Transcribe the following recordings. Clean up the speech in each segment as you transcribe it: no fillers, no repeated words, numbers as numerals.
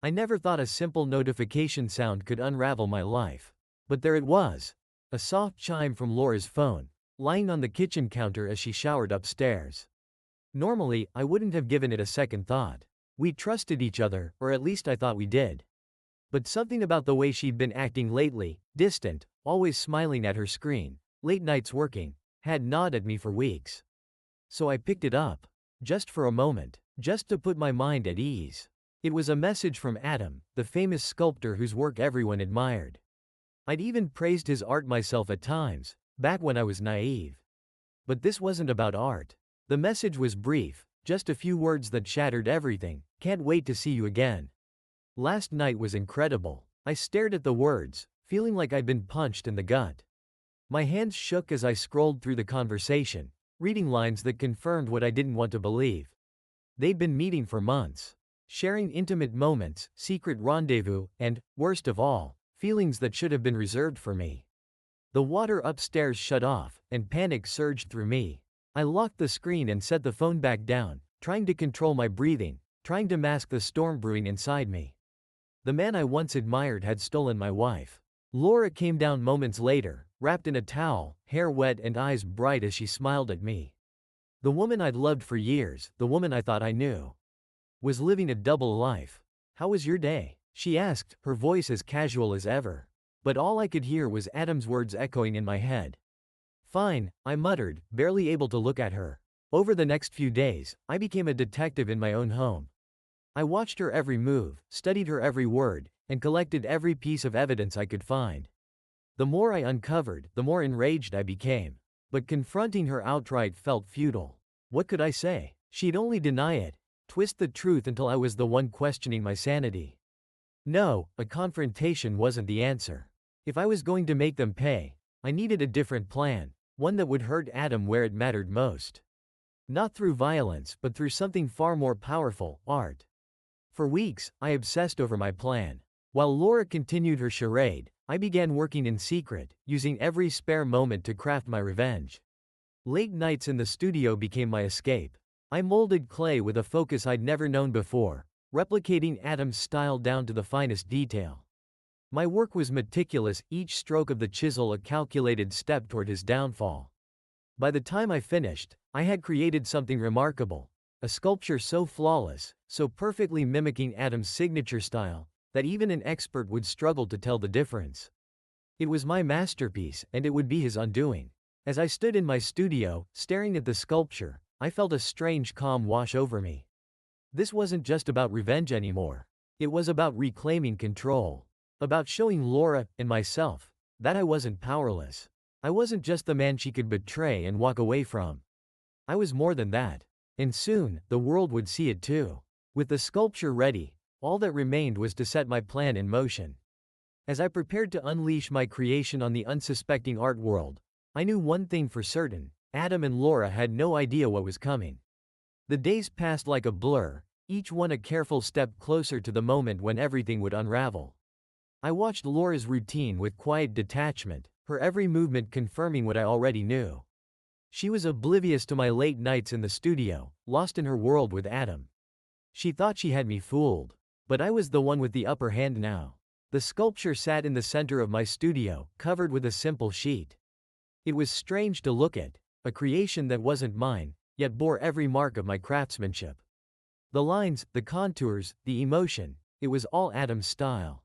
I never thought a simple notification sound could unravel my life. But there it was. A soft chime from Laura's phone, lying on the kitchen counter as she showered upstairs. Normally, I wouldn't have given it a second thought. We trusted each other, or at least I thought we did. But something about the way she'd been acting lately, distant, always smiling at her screen, late nights working, had gnawed at me for weeks. So I picked it up. Just for a moment, just to put my mind at ease. It was a message from Adam, the famous sculptor whose work everyone admired. I'd even praised his art myself at times, back when I was naive. But this wasn't about art. The message was brief, just a few words that shattered everything. Can't wait to see you again. Last night was incredible. I stared at the words, feeling like I'd been punched in the gut. My hands shook as I scrolled through the conversation, reading lines that confirmed what I didn't want to believe. They'd been meeting for months, sharing intimate moments, secret rendezvous, and, worst of all, feelings that should have been reserved for me. The water upstairs shut off, and panic surged through me. I locked the screen and set the phone back down, trying to control my breathing, trying to mask the storm brewing inside me. The man I once admired had stolen my wife. Laura came down moments later, wrapped in a towel, hair wet and eyes bright as she smiled at me. The woman I'd loved for years, the woman I thought I knew, was living a double life. "How was your day?" she asked, her voice as casual as ever. But all I could hear was Adam's words echoing in my head. "Fine," I muttered, barely able to look at her. Over the next few days, I became a detective in my own home. I watched her every move, studied her every word, and collected every piece of evidence I could find. The more I uncovered, the more enraged I became. But confronting her outright felt futile. What could I say? She'd only deny it, twist the truth until I was the one questioning my sanity. No, a confrontation wasn't the answer. If I was going to make them pay, I needed a different plan, one that would hurt Adam where it mattered most. Not through violence, but through something far more powerful, art. For weeks, I obsessed over my plan. While Laura continued her charade, I began working in secret, using every spare moment to craft my revenge. Late nights in the studio became my escape. I molded clay with a focus I'd never known before, replicating Adam's style down to the finest detail. My work was meticulous, each stroke of the chisel a calculated step toward his downfall. By the time I finished, I had created something remarkable, a sculpture so flawless, so perfectly mimicking Adam's signature style, that even an expert would struggle to tell the difference. It was my masterpiece, and it would be his undoing. As I stood in my studio, staring at the sculpture, I felt a strange calm wash over me. This wasn't just about revenge anymore. It was about reclaiming control. About showing Laura, and myself, that I wasn't powerless. I wasn't just the man she could betray and walk away from. I was more than that. And soon, the world would see it too. With the sculpture ready, all that remained was to set my plan in motion. As I prepared to unleash my creation on the unsuspecting art world, I knew one thing for certain: Adam and Laura had no idea what was coming. The days passed like a blur, each one a careful step closer to the moment when everything would unravel. I watched Laura's routine with quiet detachment, her every movement confirming what I already knew. She was oblivious to my late nights in the studio, lost in her world with Adam. She thought she had me fooled. But I was the one with the upper hand now. The sculpture sat in the center of my studio, covered with a simple sheet. It was strange to look at, a creation that wasn't mine, yet bore every mark of my craftsmanship. The lines, the contours, the emotion, it was all Adam's style.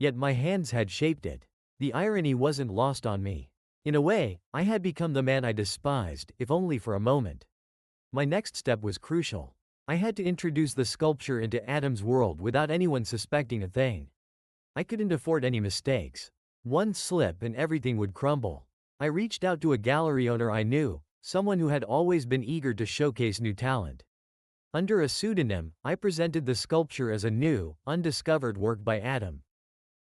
Yet my hands had shaped it. The irony wasn't lost on me. In a way, I had become the man I despised, if only for a moment. My next step was crucial. I had to introduce the sculpture into Adam's world without anyone suspecting a thing. I couldn't afford any mistakes. One slip and everything would crumble. I reached out to a gallery owner I knew, someone who had always been eager to showcase new talent. Under a pseudonym, I presented the sculpture as a new, undiscovered work by Adam.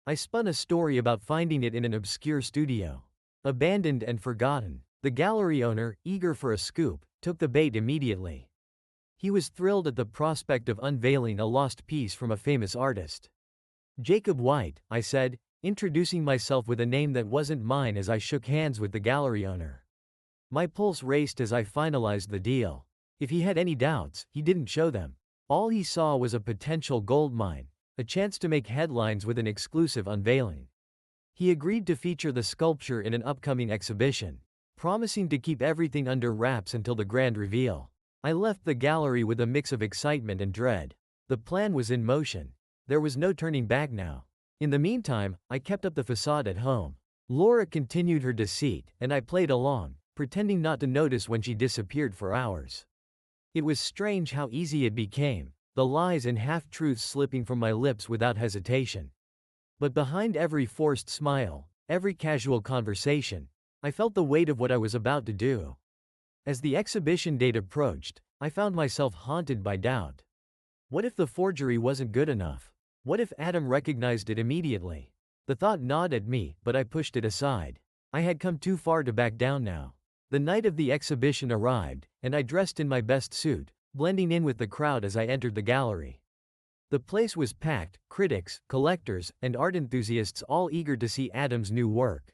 I spun a story about finding it in an obscure studio. Abandoned and forgotten. The gallery owner, eager for a scoop, took the bait immediately. He was thrilled at the prospect of unveiling a lost piece from a famous artist. "Jacob White," I said, introducing myself with a name that wasn't mine as I shook hands with the gallery owner. My pulse raced as I finalized the deal. If he had any doubts, he didn't show them. All he saw was a potential gold mine, a chance to make headlines with an exclusive unveiling. He agreed to feature the sculpture in an upcoming exhibition, promising to keep everything under wraps until the grand reveal. I left the gallery with a mix of excitement and dread. The plan was in motion. There was no turning back now. In the meantime, I kept up the facade at home. Laura continued her deceit, and I played along, pretending not to notice when she disappeared for hours. It was strange how easy it became, the lies and half-truths slipping from my lips without hesitation. But behind every forced smile, every casual conversation, I felt the weight of what I was about to do. As the exhibition date approached, I found myself haunted by doubt. What if the forgery wasn't good enough? What if Adam recognized it immediately? The thought gnawed at me, but I pushed it aside. I had come too far to back down now. The night of the exhibition arrived, and I dressed in my best suit, blending in with the crowd as I entered the gallery. The place was packed, critics, collectors, and art enthusiasts all eager to see Adam's new work.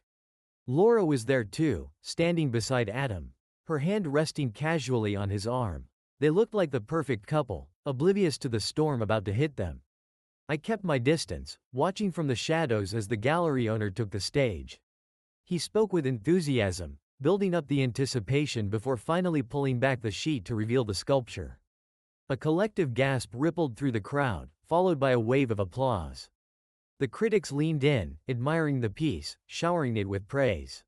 Laura was there too, standing beside Adam, her hand resting casually on his arm. They looked like the perfect couple, oblivious to the storm about to hit them. I kept my distance, watching from the shadows as the gallery owner took the stage. He spoke with enthusiasm, building up the anticipation before finally pulling back the sheet to reveal the sculpture. A collective gasp rippled through the crowd, followed by a wave of applause. The critics leaned in, admiring the piece, showering it with praise.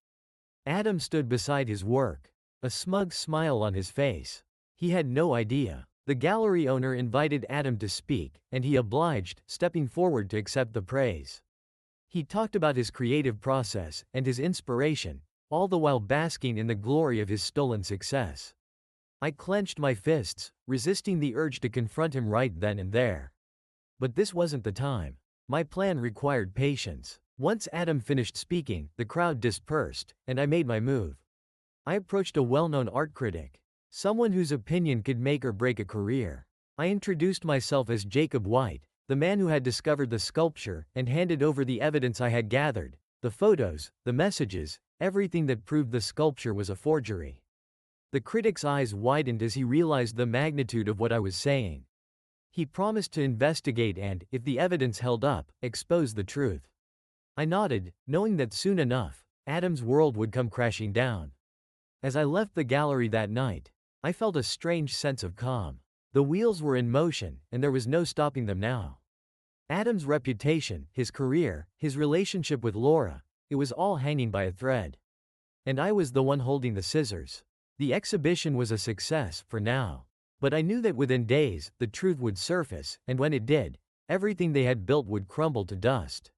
Adam stood beside his work, a smug smile on his face. He had no idea. The gallery owner invited Adam to speak, and he obliged, stepping forward to accept the praise. He talked about his creative process and his inspiration, all the while basking in the glory of his stolen success. I clenched my fists, resisting the urge to confront him right then and there. But this wasn't the time. My plan required patience. Once Adam finished speaking, the crowd dispersed, and I made my move. I approached a well-known art critic, someone whose opinion could make or break a career. I introduced myself as Jacob White, the man who had discovered the sculpture, and handed over the evidence I had gathered, the photos, the messages, everything that proved the sculpture was a forgery. The critic's eyes widened as he realized the magnitude of what I was saying. He promised to investigate and, if the evidence held up, expose the truth. I nodded, knowing that soon enough, Adam's world would come crashing down. As I left the gallery that night, I felt a strange sense of calm. The wheels were in motion, and there was no stopping them now. Adam's reputation, his career, his relationship with Laura, it was all hanging by a thread. And I was the one holding the scissors. The exhibition was a success, for now. But I knew that within days, the truth would surface, and when it did, everything they had built would crumble to dust.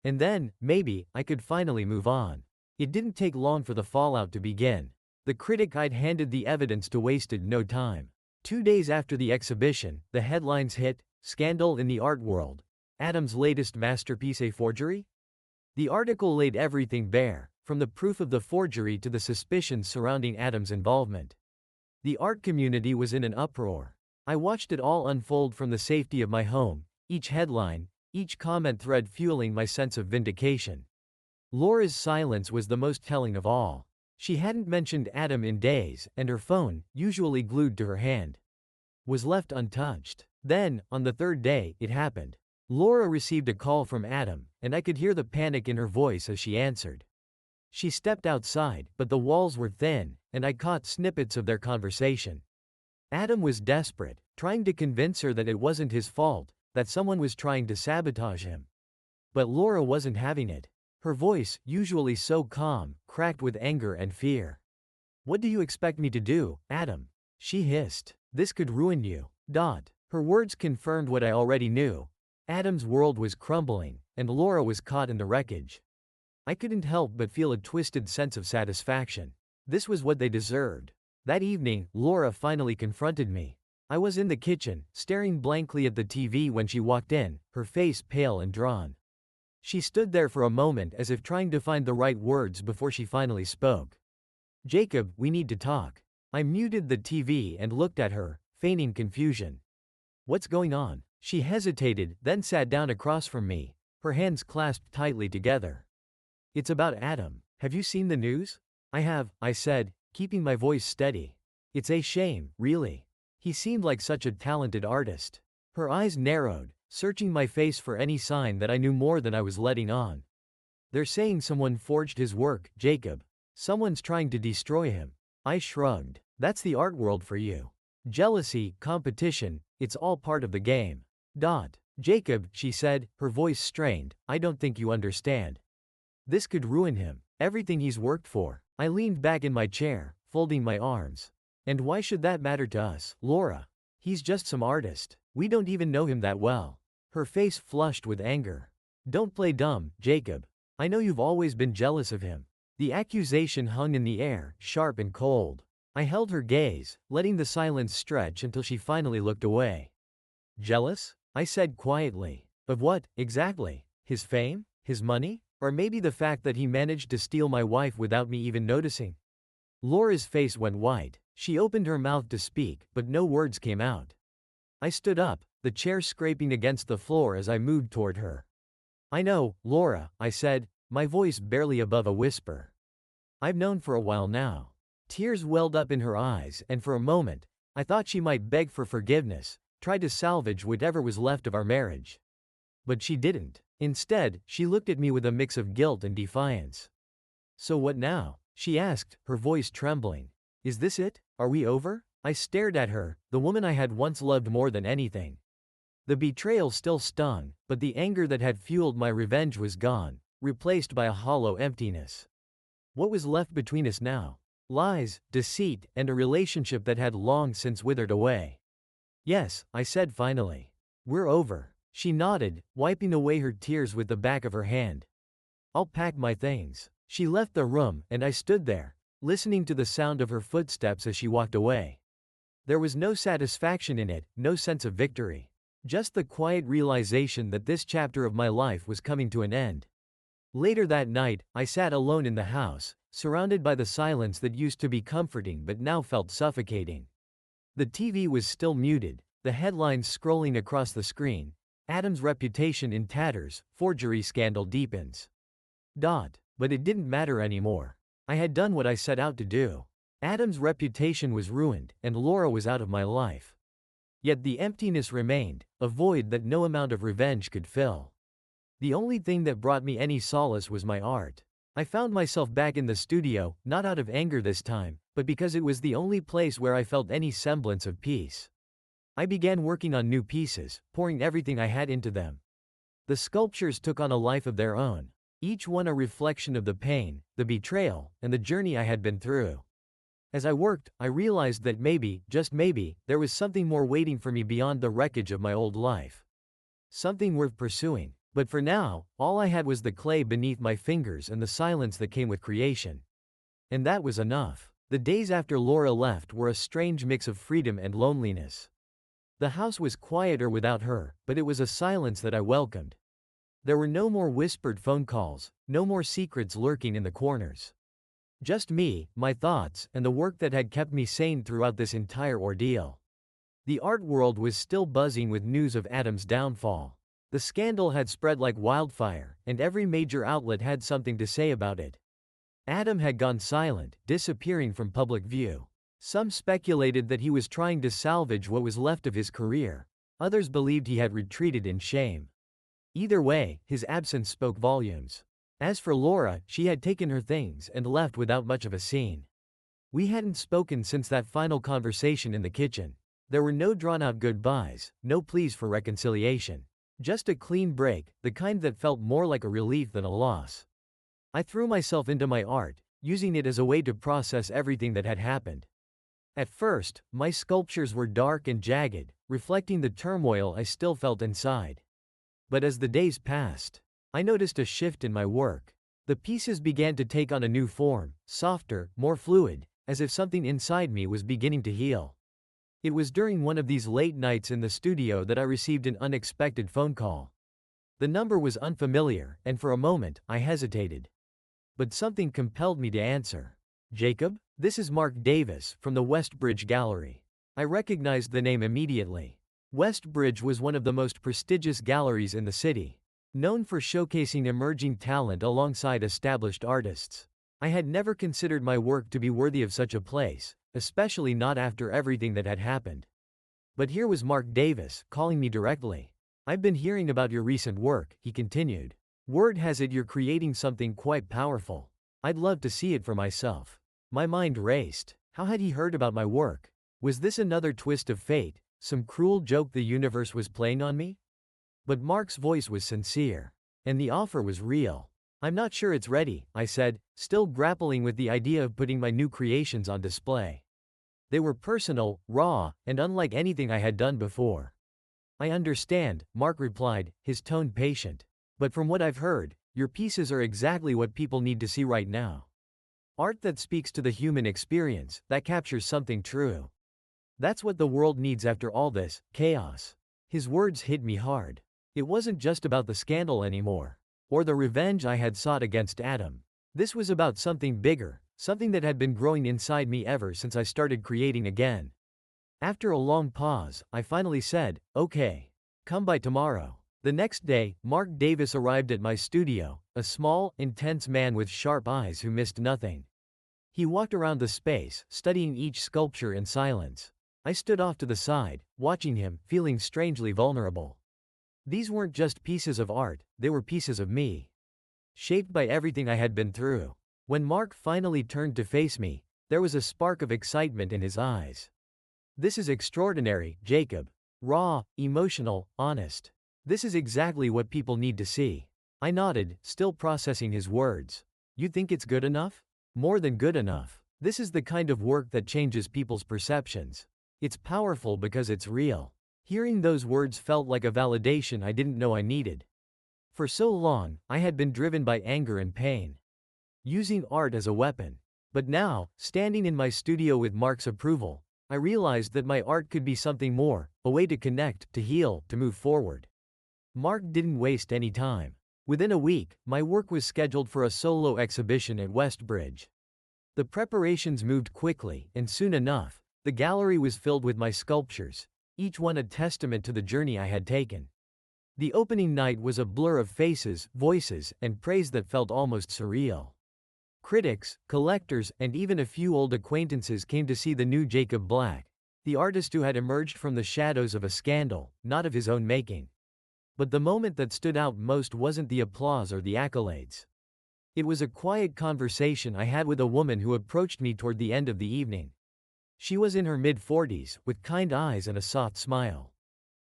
And then, maybe, I could finally move on. It didn't take long for the fallout to begin. The critic I'd handed the evidence to wasted no time. 2 days after the exhibition, the headlines hit: "Scandal in the art world. Adam's latest masterpiece a forgery?" The article laid everything bare, from the proof of the forgery to the suspicions surrounding Adam's involvement. The art community was in an uproar. I watched it all unfold from the safety of my home, each headline, each comment thread fueling my sense of vindication. Laura's silence was the most telling of all. She hadn't mentioned Adam in days, and her phone, usually glued to her hand, was left untouched. Then, on the third day, it happened. Laura received a call from Adam, and I could hear the panic in her voice as she answered. She stepped outside, but the walls were thin, and I caught snippets of their conversation. Adam was desperate, trying to convince her that it wasn't his fault, that someone was trying to sabotage him. But Laura wasn't having it. Her voice, usually so calm, cracked with anger and fear. "What do you expect me to do, Adam?" she hissed. "This could ruin you." Her words confirmed what I already knew. Adam's world was crumbling, and Laura was caught in the wreckage. I couldn't help but feel a twisted sense of satisfaction. This was what they deserved. That evening, Laura finally confronted me. I was in the kitchen, staring blankly at the TV when she walked in, her face pale and drawn. She stood there for a moment as if trying to find the right words before she finally spoke. "Jacob, we need to talk." I muted the TV and looked at her, feigning confusion. "What's going on?" She hesitated, then sat down across from me, her hands clasped tightly together. "It's about Adam. Have you seen the news?" "I have," I said, keeping my voice steady. "It's a shame, really. He seemed like such a talented artist." Her eyes narrowed, searching my face for any sign that I knew more than I was letting on. They're saying someone forged his work, Jacob. Someone's trying to destroy him. I shrugged. That's the art world for you. Jealousy, competition, it's all part of the game. Jacob, she said, her voice strained, I don't think you understand. This could ruin him. Everything he's worked for. I leaned back in my chair, folding my arms. And why should that matter to us, Laura? He's just some artist. We don't even know him that well. Her face flushed with anger. Don't play dumb, Jacob. I know you've always been jealous of him. The accusation hung in the air, sharp and cold. I held her gaze, letting the silence stretch until she finally looked away. Jealous? I said quietly. Of what, exactly? His fame? His money? Or maybe the fact that he managed to steal my wife without me even noticing? Laura's face went white. She opened her mouth to speak, but no words came out. I stood up, the chair scraping against the floor as I moved toward her. I know, Laura, I said, my voice barely above a whisper. I've known for a while now. Tears welled up in her eyes, and for a moment, I thought she might beg for forgiveness, try to salvage whatever was left of our marriage. But she didn't. Instead, she looked at me with a mix of guilt and defiance. So what now? She asked, her voice trembling. Is this it? Are we over? I stared at her, the woman I had once loved more than anything. The betrayal still stung, but the anger that had fueled my revenge was gone, replaced by a hollow emptiness. What was left between us now? Lies, deceit, and a relationship that had long since withered away. Yes, I said finally. We're over. She nodded, wiping away her tears with the back of her hand. I'll pack my things. She left the room, and I stood there, listening to the sound of her footsteps as she walked away. There was no satisfaction in it, no sense of victory. Just the quiet realization that this chapter of my life was coming to an end. Later that night, I sat alone in the house, surrounded by the silence that used to be comforting but now felt suffocating. The TV was still muted, the headlines scrolling across the screen. Adam's reputation in tatters, forgery scandal deepens. But it didn't matter anymore. I had done what I set out to do. Adam's reputation was ruined, and Laura was out of my life. Yet the emptiness remained, a void that no amount of revenge could fill. The only thing that brought me any solace was my art. I found myself back in the studio, not out of anger this time, but because it was the only place where I felt any semblance of peace. I began working on new pieces, pouring everything I had into them. The sculptures took on a life of their own, each one a reflection of the pain, the betrayal, and the journey I had been through. As I worked, I realized that maybe, just maybe, there was something more waiting for me beyond the wreckage of my old life. Something worth pursuing. But for now, all I had was the clay beneath my fingers and the silence that came with creation. And that was enough. The days after Laura left were a strange mix of freedom and loneliness. The house was quieter without her, but it was a silence that I welcomed. There were no more whispered phone calls, no more secrets lurking in the corners. Just me, my thoughts, and the work that had kept me sane throughout this entire ordeal. The art world was still buzzing with news of Adam's downfall. The scandal had spread like wildfire, and every major outlet had something to say about it. Adam had gone silent, disappearing from public view. Some speculated that he was trying to salvage what was left of his career. Others believed he had retreated in shame. Either way, his absence spoke volumes. As for Laura, she had taken her things and left without much of a scene. We hadn't spoken since that final conversation in the kitchen. There were no drawn-out goodbyes, no pleas for reconciliation. Just a clean break, the kind that felt more like a relief than a loss. I threw myself into my art, using it as a way to process everything that had happened. At first, my sculptures were dark and jagged, reflecting the turmoil I still felt inside. But as the days passed, I noticed a shift in my work. The pieces began to take on a new form, softer, more fluid, as if something inside me was beginning to heal. It was during one of these late nights in the studio that I received an unexpected phone call. The number was unfamiliar, and for a moment, I hesitated. But something compelled me to answer. Jacob, this is Mark Davis, from the Westbridge Gallery. I recognized the name immediately. Westbridge was one of the most prestigious galleries in the city, known for showcasing emerging talent alongside established artists. I had never considered my work to be worthy of such a place, especially not after everything that had happened. But here was Mark Davis, calling me directly. I've been hearing about your recent work, he continued. Word has it you're creating something quite powerful. I'd love to see it for myself. My mind raced. How had he heard about my work? Was this another twist of fate, some cruel joke the universe was playing on me? But Mark's voice was sincere. And the offer was real. I'm not sure it's ready, I said, still grappling with the idea of putting my new creations on display. They were personal, raw, and unlike anything I had done before. I understand, Mark replied, his tone patient. But from what I've heard, your pieces are exactly what people need to see right now. Art that speaks to the human experience, that captures something true. That's what the world needs after all this chaos. His words hit me hard. It wasn't just about the scandal anymore, or the revenge I had sought against Adam. This was about something bigger, something that had been growing inside me ever since I started creating again. After a long pause, I finally said, okay. Come by tomorrow. The next day, Mark Davis arrived at my studio, a small, intense man with sharp eyes who missed nothing. He walked around the space, studying each sculpture in silence. I stood off to the side, watching him, feeling strangely vulnerable. These weren't just pieces of art, they were pieces of me. Shaped by everything I had been through. When Mark finally turned to face me, there was a spark of excitement in his eyes. This is extraordinary, Jacob. Raw, emotional, honest. This is exactly what people need to see. I nodded, still processing his words. You think it's good enough? More than good enough. This is the kind of work that changes people's perceptions. It's powerful because it's real. Hearing those words felt like a validation I didn't know I needed. For so long, I had been driven by anger and pain, using art as a weapon. But now, standing in my studio with Mark's approval, I realized that my art could be something more, a way to connect, to heal, to move forward. Mark didn't waste any time. Within a week, my work was scheduled for a solo exhibition at Westbridge. The preparations moved quickly, and soon enough, the gallery was filled with my sculptures, each one a testament to the journey I had taken. The opening night was a blur of faces, voices, and praise that felt almost surreal. Critics, collectors, and even a few old acquaintances came to see the new Jacob Black, the artist who had emerged from the shadows of a scandal, not of his own making. But the moment that stood out most wasn't the applause or the accolades. It was a quiet conversation I had with a woman who approached me toward the end of the evening. She was in her mid-40s, with kind eyes and a soft smile.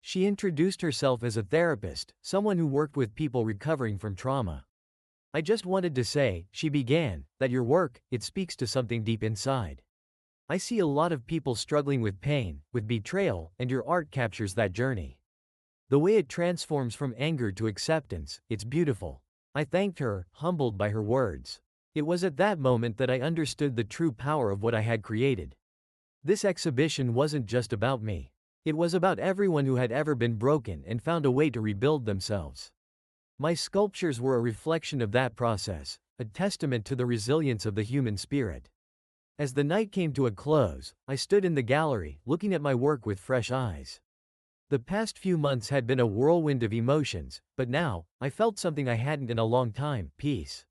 She introduced herself as a therapist, someone who worked with people recovering from trauma. I just wanted to say, she began, that your work, it speaks to something deep inside. I see a lot of people struggling with pain, with betrayal, and your art captures that journey. The way it transforms from anger to acceptance, it's beautiful. I thanked her, humbled by her words. It was at that moment that I understood the true power of what I had created. This exhibition wasn't just about me. It was about everyone who had ever been broken and found a way to rebuild themselves. My sculptures were a reflection of that process, a testament to the resilience of the human spirit. As the night came to a close, I stood in the gallery, looking at my work with fresh eyes. The past few months had been a whirlwind of emotions, but now, I felt something I hadn't in a long time, peace.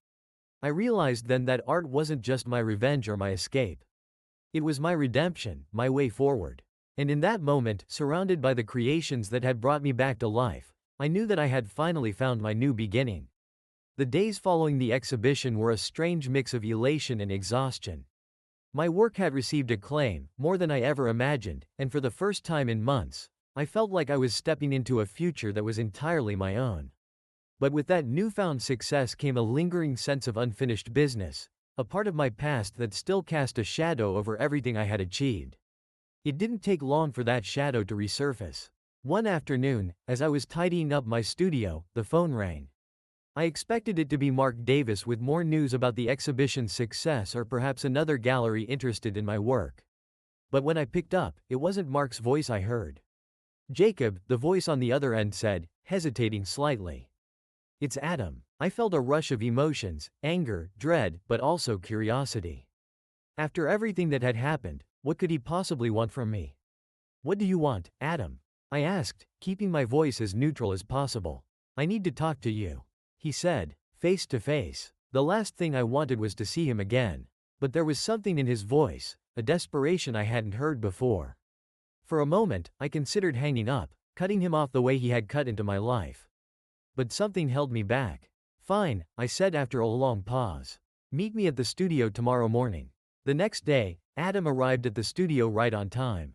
I realized then that art wasn't just my revenge or my escape. It was my redemption, my way forward. And in that moment, surrounded by the creations that had brought me back to life, I knew that I had finally found my new beginning. The days following the exhibition were a strange mix of elation and exhaustion. My work had received acclaim, more than I ever imagined, and for the first time in months, I felt like I was stepping into a future that was entirely my own. But with that newfound success came a lingering sense of unfinished business, a part of my past that still cast a shadow over everything I had achieved. It didn't take long for that shadow to resurface. One afternoon, as I was tidying up my studio, the phone rang. I expected it to be Mark Davis with more news about the exhibition's success or perhaps another gallery interested in my work. But when I picked up, it wasn't Mark's voice I heard. Jacob, the voice on the other end said, hesitating slightly. It's Adam. I felt a rush of emotions, anger, dread, but also curiosity. After everything that had happened, what could he possibly want from me? What do you want, Adam? I asked, keeping my voice as neutral as possible. I need to talk to you, he said, face to face. The last thing I wanted was to see him again. But there was something in his voice, a desperation I hadn't heard before. For a moment, I considered hanging up, cutting him off the way he had cut into my life. But something held me back. Fine, I said after a long pause. Meet me at the studio tomorrow morning. The next day, Adam arrived at the studio right on time.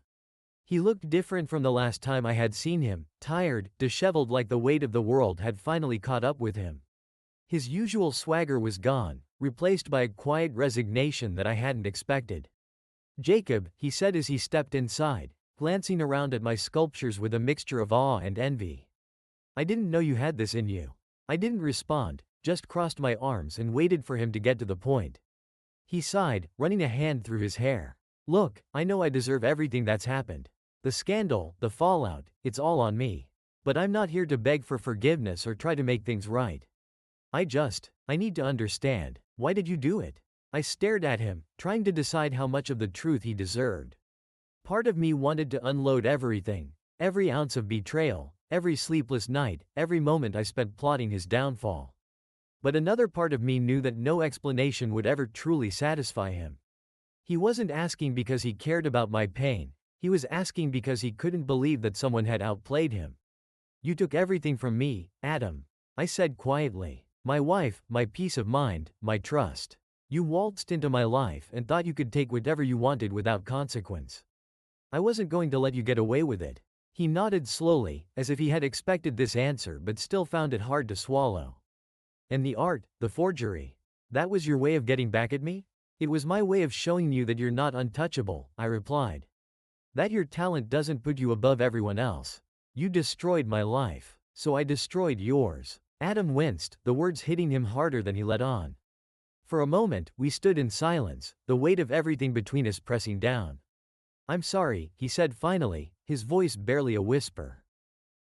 He looked different from the last time I had seen him, tired, disheveled, like the weight of the world had finally caught up with him. His usual swagger was gone, replaced by a quiet resignation that I hadn't expected. "Jacob," he said as he stepped inside, glancing around at my sculptures with a mixture of awe and envy. "I didn't know you had this in you." I didn't respond, just crossed my arms and waited for him to get to the point. He sighed, running a hand through his hair. "Look, I know I deserve everything that's happened. The scandal, the fallout, it's all on me. But I'm not here to beg for forgiveness or try to make things right. I need to understand. Why did you do it?" I stared at him, trying to decide how much of the truth he deserved. Part of me wanted to unload everything, every ounce of betrayal, every sleepless night, every moment I spent plotting his downfall. But another part of me knew that no explanation would ever truly satisfy him. He wasn't asking because he cared about my pain, he was asking because he couldn't believe that someone had outplayed him. "You took everything from me, Adam," I said quietly. "My wife, my peace of mind, my trust. You waltzed into my life and thought you could take whatever you wanted without consequence. I wasn't going to let you get away with it." He nodded slowly, as if he had expected this answer but still found it hard to swallow. "And the art, the forgery. That was your way of getting back at me?" "It was my way of showing you that you're not untouchable," I replied. "That your talent doesn't put you above everyone else. You destroyed my life, so I destroyed yours." Adam winced, the words hitting him harder than he let on. For a moment, we stood in silence, the weight of everything between us pressing down. "I'm sorry," he said finally, his voice barely a whisper.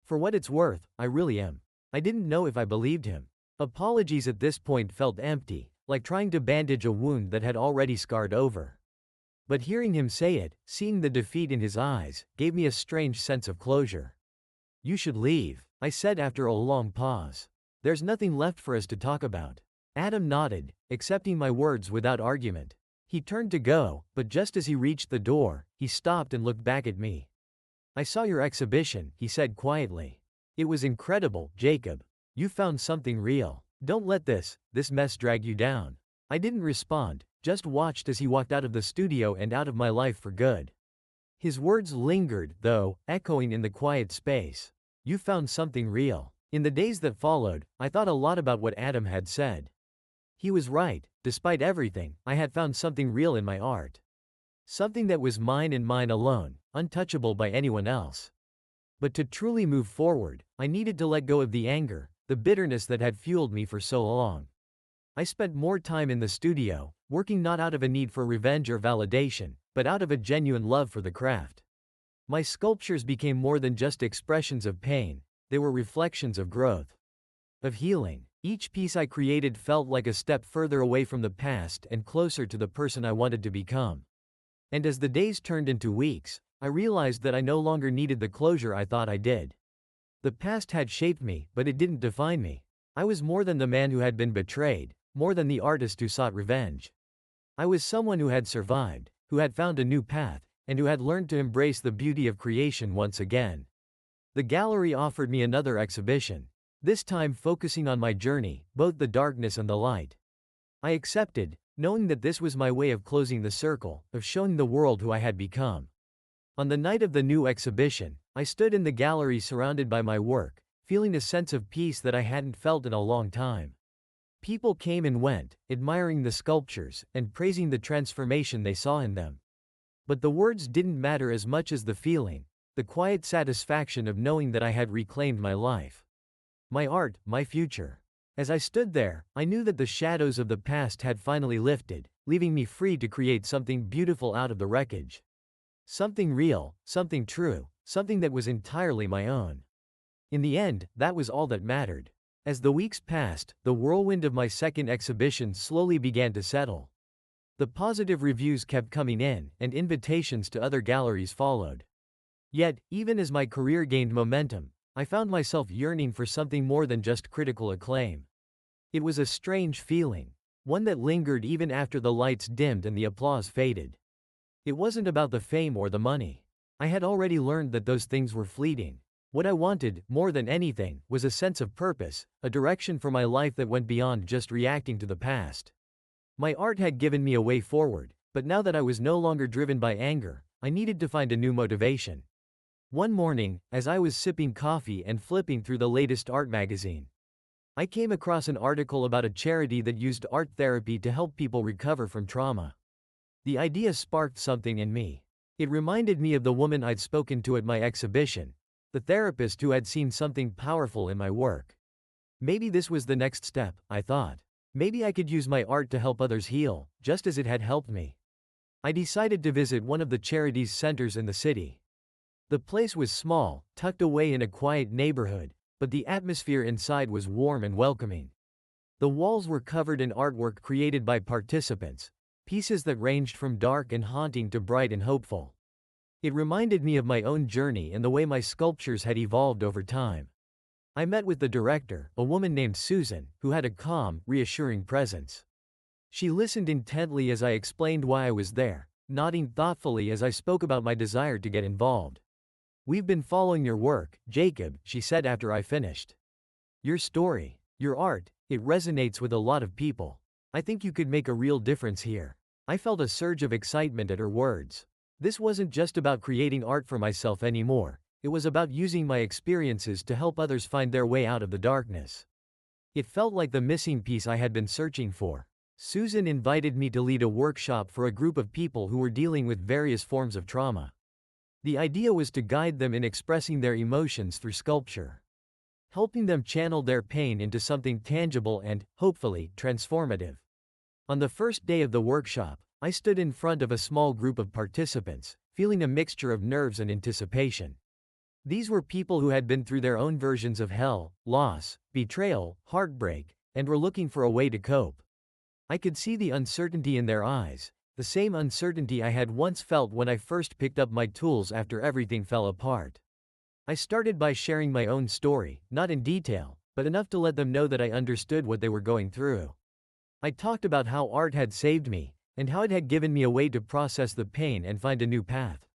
"For what it's worth, I really am." I didn't know if I believed him. Apologies at this point felt empty, like trying to bandage a wound that had already scarred over. But hearing him say it, seeing the defeat in his eyes, gave me a strange sense of closure. "You should leave," I said after a long pause. "There's nothing left for us to talk about." Adam nodded, accepting my words without argument. He turned to go, but just as he reached the door, he stopped and looked back at me. "I saw your exhibition," he said quietly. "It was incredible, Jacob. You found something real. Don't let this mess drag you down." I didn't respond, just watched as he walked out of the studio and out of my life for good. His words lingered, though, echoing in the quiet space. "You found something real." In the days that followed, I thought a lot about what Adam had said. He was right. Despite everything, I had found something real in my art. Something that was mine and mine alone, untouchable by anyone else. But to truly move forward, I needed to let go of the anger, the bitterness that had fueled me for so long. I spent more time in the studio, working not out of a need for revenge or validation, but out of a genuine love for the craft. My sculptures became more than just expressions of pain, they were reflections of growth, of healing. Each piece I created felt like a step further away from the past and closer to the person I wanted to become. And as the days turned into weeks, I realized that I no longer needed the closure I thought I did. The past had shaped me, but it didn't define me. I was more than the man who had been betrayed, more than the artist who sought revenge. I was someone who had survived, who had found a new path, and who had learned to embrace the beauty of creation once again. The gallery offered me another exhibition, this time focusing on my journey, both the darkness and the light. I accepted, knowing that this was my way of closing the circle, of showing the world who I had become. On the night of the new exhibition, I stood in the gallery surrounded by my work, feeling a sense of peace that I hadn't felt in a long time. People came and went, admiring the sculptures, and praising the transformation they saw in them. But the words didn't matter as much as the feeling, the quiet satisfaction of knowing that I had reclaimed my life. My art, my future. As I stood there, I knew that the shadows of the past had finally lifted, leaving me free to create something beautiful out of the wreckage. Something real, something true, something that was entirely my own. In the end, that was all that mattered. As the weeks passed, the whirlwind of my second exhibition slowly began to settle. The positive reviews kept coming in, and invitations to other galleries followed. Yet, even as my career gained momentum, I found myself yearning for something more than just critical acclaim. It was a strange feeling, one that lingered even after the lights dimmed and the applause faded. It wasn't about the fame or the money. I had already learned that those things were fleeting. What I wanted, more than anything, was a sense of purpose, a direction for my life that went beyond just reacting to the past. My art had given me a way forward, but now that I was no longer driven by anger, I needed to find a new motivation. One morning, as I was sipping coffee and flipping through the latest art magazine, I came across an article about a charity that used art therapy to help people recover from trauma. The idea sparked something in me. It reminded me of the woman I'd spoken to at my exhibition, the therapist who had seen something powerful in my work. Maybe this was the next step, I thought. Maybe I could use my art to help others heal, just as it had helped me. I decided to visit one of the charity's centers in the city. The place was small, tucked away in a quiet neighborhood, but the atmosphere inside was warm and welcoming. The walls were covered in artwork created by participants, pieces that ranged from dark and haunting to bright and hopeful. It reminded me of my own journey and the way my sculptures had evolved over time. I met with the director, a woman named Susan, who had a calm, reassuring presence. She listened intently as I explained why I was there, nodding thoughtfully as I spoke about my desire to get involved. "We've been following your work, Jacob," she said after I finished. "Your story, your art, it resonates with a lot of people. I think you could make a real difference here." I felt a surge of excitement at her words. This wasn't just about creating art for myself anymore, it was about using my experiences to help others find their way out of the darkness. It felt like the missing piece I had been searching for. Susan invited me to lead a workshop for a group of people who were dealing with various forms of trauma. The idea was to guide them in expressing their emotions through sculpture, helping them channel their pain into something tangible and, hopefully, transformative. On the first day of the workshop, I stood in front of a small group of participants, feeling a mixture of nerves and anticipation. These were people who had been through their own versions of hell, loss, betrayal, heartbreak, and were looking for a way to cope. I could see the uncertainty in their eyes, the same uncertainty I had once felt when I first picked up my tools after everything fell apart. I started by sharing my own story, not in detail, but enough to let them know that I understood what they were going through. I talked about how art had saved me, and how it had given me a way to process the pain and find a new path.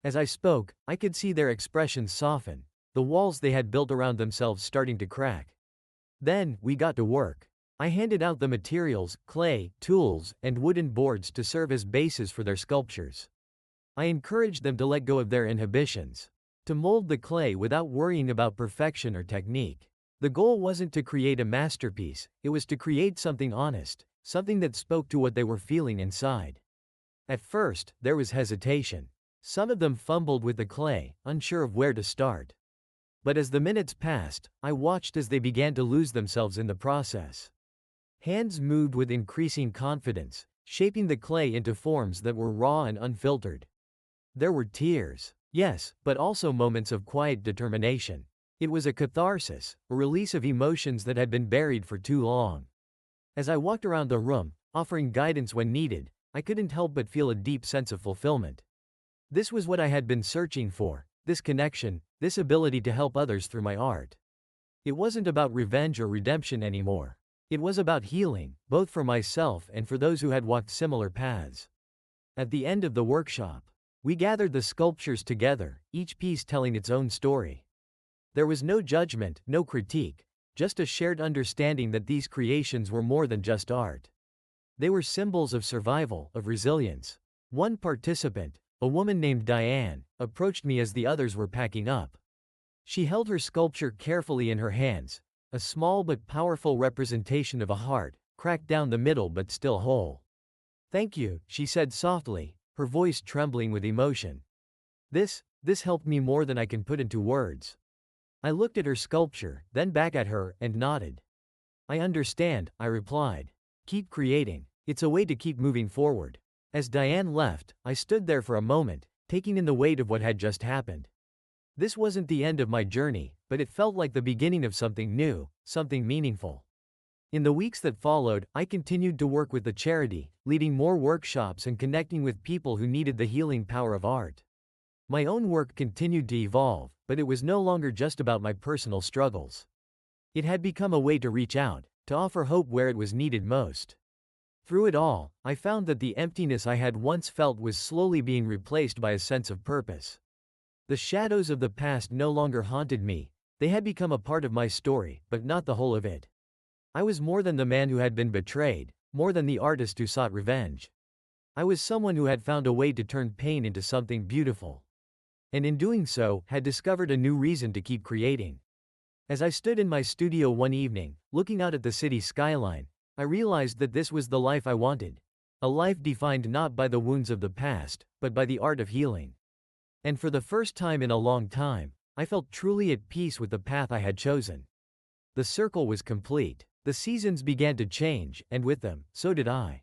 As I spoke, I could see their expressions soften, the walls they had built around themselves starting to crack. Then, we got to work. I handed out the materials, clay, tools, and wooden boards to serve as bases for their sculptures. I encouraged them to let go of their inhibitions, to mold the clay without worrying about perfection or technique. The goal wasn't to create a masterpiece, it was to create something honest, something that spoke to what they were feeling inside. At first, there was hesitation. Some of them fumbled with the clay, unsure of where to start. But as the minutes passed, I watched as they began to lose themselves in the process. Hands moved with increasing confidence, shaping the clay into forms that were raw and unfiltered. There were tears, yes, but also moments of quiet determination. It was a catharsis, a release of emotions that had been buried for too long. As I walked around the room, offering guidance when needed, I couldn't help but feel a deep sense of fulfillment. This was what I had been searching for, this connection, this ability to help others through my art. It wasn't about revenge or redemption anymore. It was about healing, both for myself and for those who had walked similar paths. At the end of the workshop, we gathered the sculptures together, each piece telling its own story. There was no judgment, no critique, just a shared understanding that these creations were more than just art. They were symbols of survival, of resilience. One participant, a woman named Diane, approached me as the others were packing up. She held her sculpture carefully in her hands, a small but powerful representation of a heart, cracked down the middle but still whole. "Thank you," she said softly, her voice trembling with emotion. This helped me more than I can put into words." I looked at her sculpture, then back at her, and nodded. "I understand," I replied. "Keep creating. It's a way to keep moving forward." As Diane left, I stood there for a moment, taking in the weight of what had just happened. This wasn't the end of my journey, but it felt like the beginning of something new, something meaningful. In the weeks that followed, I continued to work with the charity, leading more workshops and connecting with people who needed the healing power of art. My own work continued to evolve, but it was no longer just about my personal struggles. It had become a way to reach out, to offer hope where it was needed most. Through it all, I found that the emptiness I had once felt was slowly being replaced by a sense of purpose. The shadows of the past no longer haunted me, they had become a part of my story, but not the whole of it. I was more than the man who had been betrayed, more than the artist who sought revenge. I was someone who had found a way to turn pain into something beautiful. And in doing so, had discovered a new reason to keep creating. As I stood in my studio one evening, looking out at the city skyline, I realized that this was the life I wanted. A life defined not by the wounds of the past, but by the art of healing. And for the first time in a long time, I felt truly at peace with the path I had chosen. The circle was complete. The seasons began to change, and with them, so did I.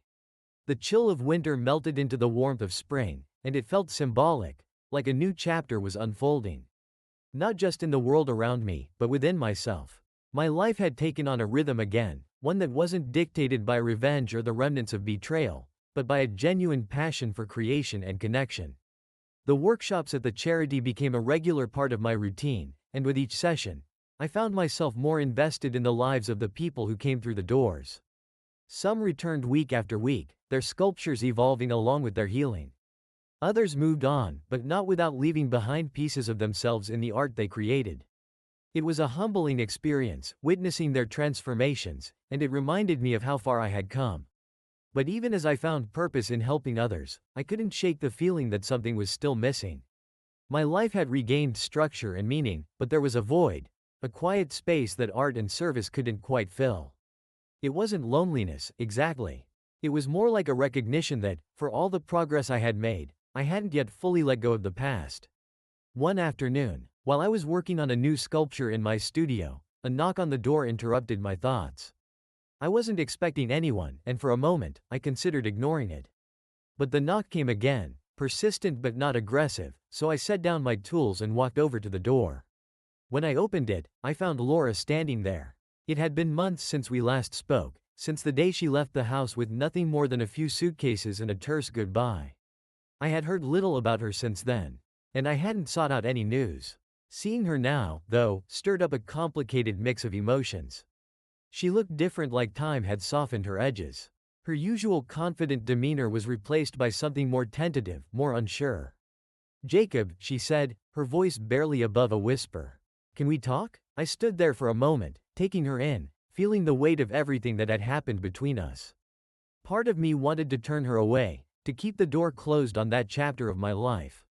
The chill of winter melted into the warmth of spring, and it felt symbolic, like a new chapter was unfolding. Not just in the world around me, but within myself. My life had taken on a rhythm again, one that wasn't dictated by revenge or the remnants of betrayal, but by a genuine passion for creation and connection. The workshops at the charity became a regular part of my routine, and with each session, I found myself more invested in the lives of the people who came through the doors. Some returned week after week, their sculptures evolving along with their healing. Others moved on, but not without leaving behind pieces of themselves in the art they created. It was a humbling experience, witnessing their transformations, and it reminded me of how far I had come. But even as I found purpose in helping others, I couldn't shake the feeling that something was still missing. My life had regained structure and meaning, but there was a void, a quiet space that art and service couldn't quite fill. It wasn't loneliness, exactly. It was more like a recognition that, for all the progress I had made, I hadn't yet fully let go of the past. One afternoon, while I was working on a new sculpture in my studio, a knock on the door interrupted my thoughts. I wasn't expecting anyone, and for a moment, I considered ignoring it. But the knock came again, persistent but not aggressive, so I set down my tools and walked over to the door. When I opened it, I found Laura standing there. It had been months since we last spoke, since the day she left the house with nothing more than a few suitcases and a terse goodbye. I had heard little about her since then, and I hadn't sought out any news. Seeing her now, though, stirred up a complicated mix of emotions. She looked different, like time had softened her edges. Her usual confident demeanor was replaced by something more tentative, more unsure. "Jacob," she said, her voice barely above a whisper. "Can we talk?" I stood there for a moment, taking her in, feeling the weight of everything that had happened between us. Part of me wanted to turn her away, to keep the door closed on that chapter of my life.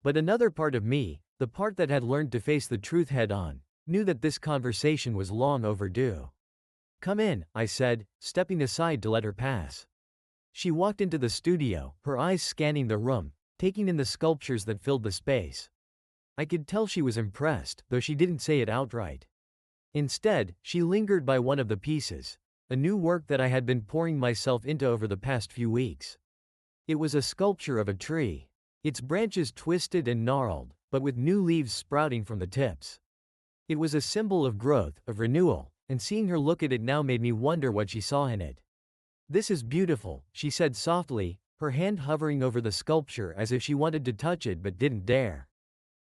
But another part of me, the part that had learned to face the truth head-on, knew that this conversation was long overdue. "Come in," I said, stepping aside to let her pass. She walked into the studio, her eyes scanning the room, taking in the sculptures that filled the space. I could tell she was impressed, though she didn't say it outright. Instead, she lingered by one of the pieces, a new work that I had been pouring myself into over the past few weeks. It was a sculpture of a tree. Its branches twisted and gnarled, but with new leaves sprouting from the tips. It was a symbol of growth, of renewal, and seeing her look at it now made me wonder what she saw in it. "This is beautiful," she said softly, her hand hovering over the sculpture as if she wanted to touch it but didn't dare.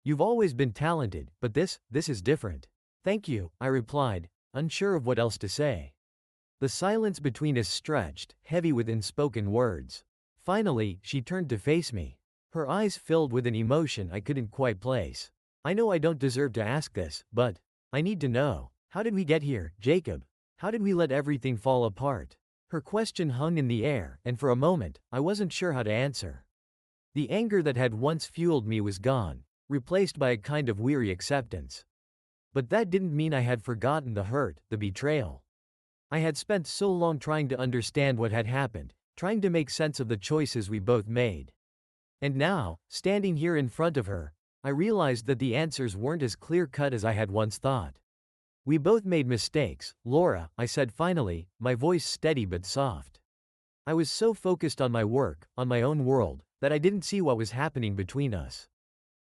"You've always been talented, but this is different." "Thank you," I replied, unsure of what else to say. The silence between us stretched, heavy with unspoken words. Finally, she turned to face me. Her eyes filled with an emotion I couldn't quite place. "I know I don't deserve to ask this, but I need to know. How did we get here, Jacob? How did we let everything fall apart?" Her question hung in the air, and for a moment, I wasn't sure how to answer. The anger that had once fueled me was gone, replaced by a kind of weary acceptance. But that didn't mean I had forgotten the hurt, the betrayal. I had spent so long trying to understand what had happened, trying to make sense of the choices we both made. And now, standing here in front of her, I realized that the answers weren't as clear-cut as I had once thought. "We both made mistakes, Laura," I said finally, my voice steady but soft. I was so focused on my work, on my own world, that I didn't see what was happening between us.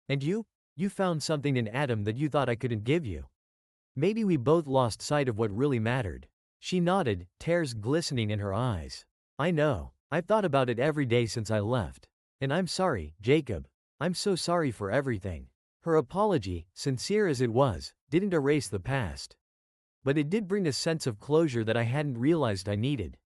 "And you? You found something in Adam that you thought I couldn't give you. Maybe we both lost sight of what really mattered." She nodded, tears glistening in her eyes. "I know. I've thought about it every day since I left. And I'm sorry, Jacob. I'm so sorry for everything." Her apology, sincere as it was, didn't erase the past. But it did bring a sense of closure that I hadn't realized I needed.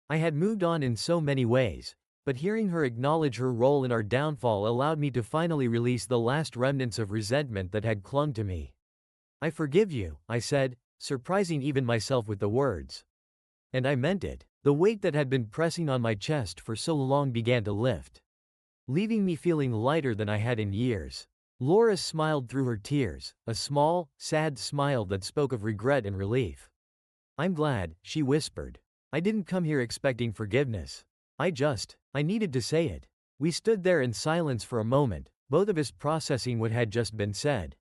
I had moved on in so many ways, But hearing her acknowledge her role in our downfall allowed me to finally release the last remnants of resentment that had clung to me. "I forgive you," I said, surprising even myself with the words. And I meant it. The weight that had been pressing on my chest for so long began to lift, leaving me feeling lighter than I had in years. Laura smiled through her tears, a small, sad smile that spoke of regret and relief. "I'm glad," she whispered. "I didn't come here expecting forgiveness. I needed to say it." We stood there in silence for a moment, both of us processing what had just been said.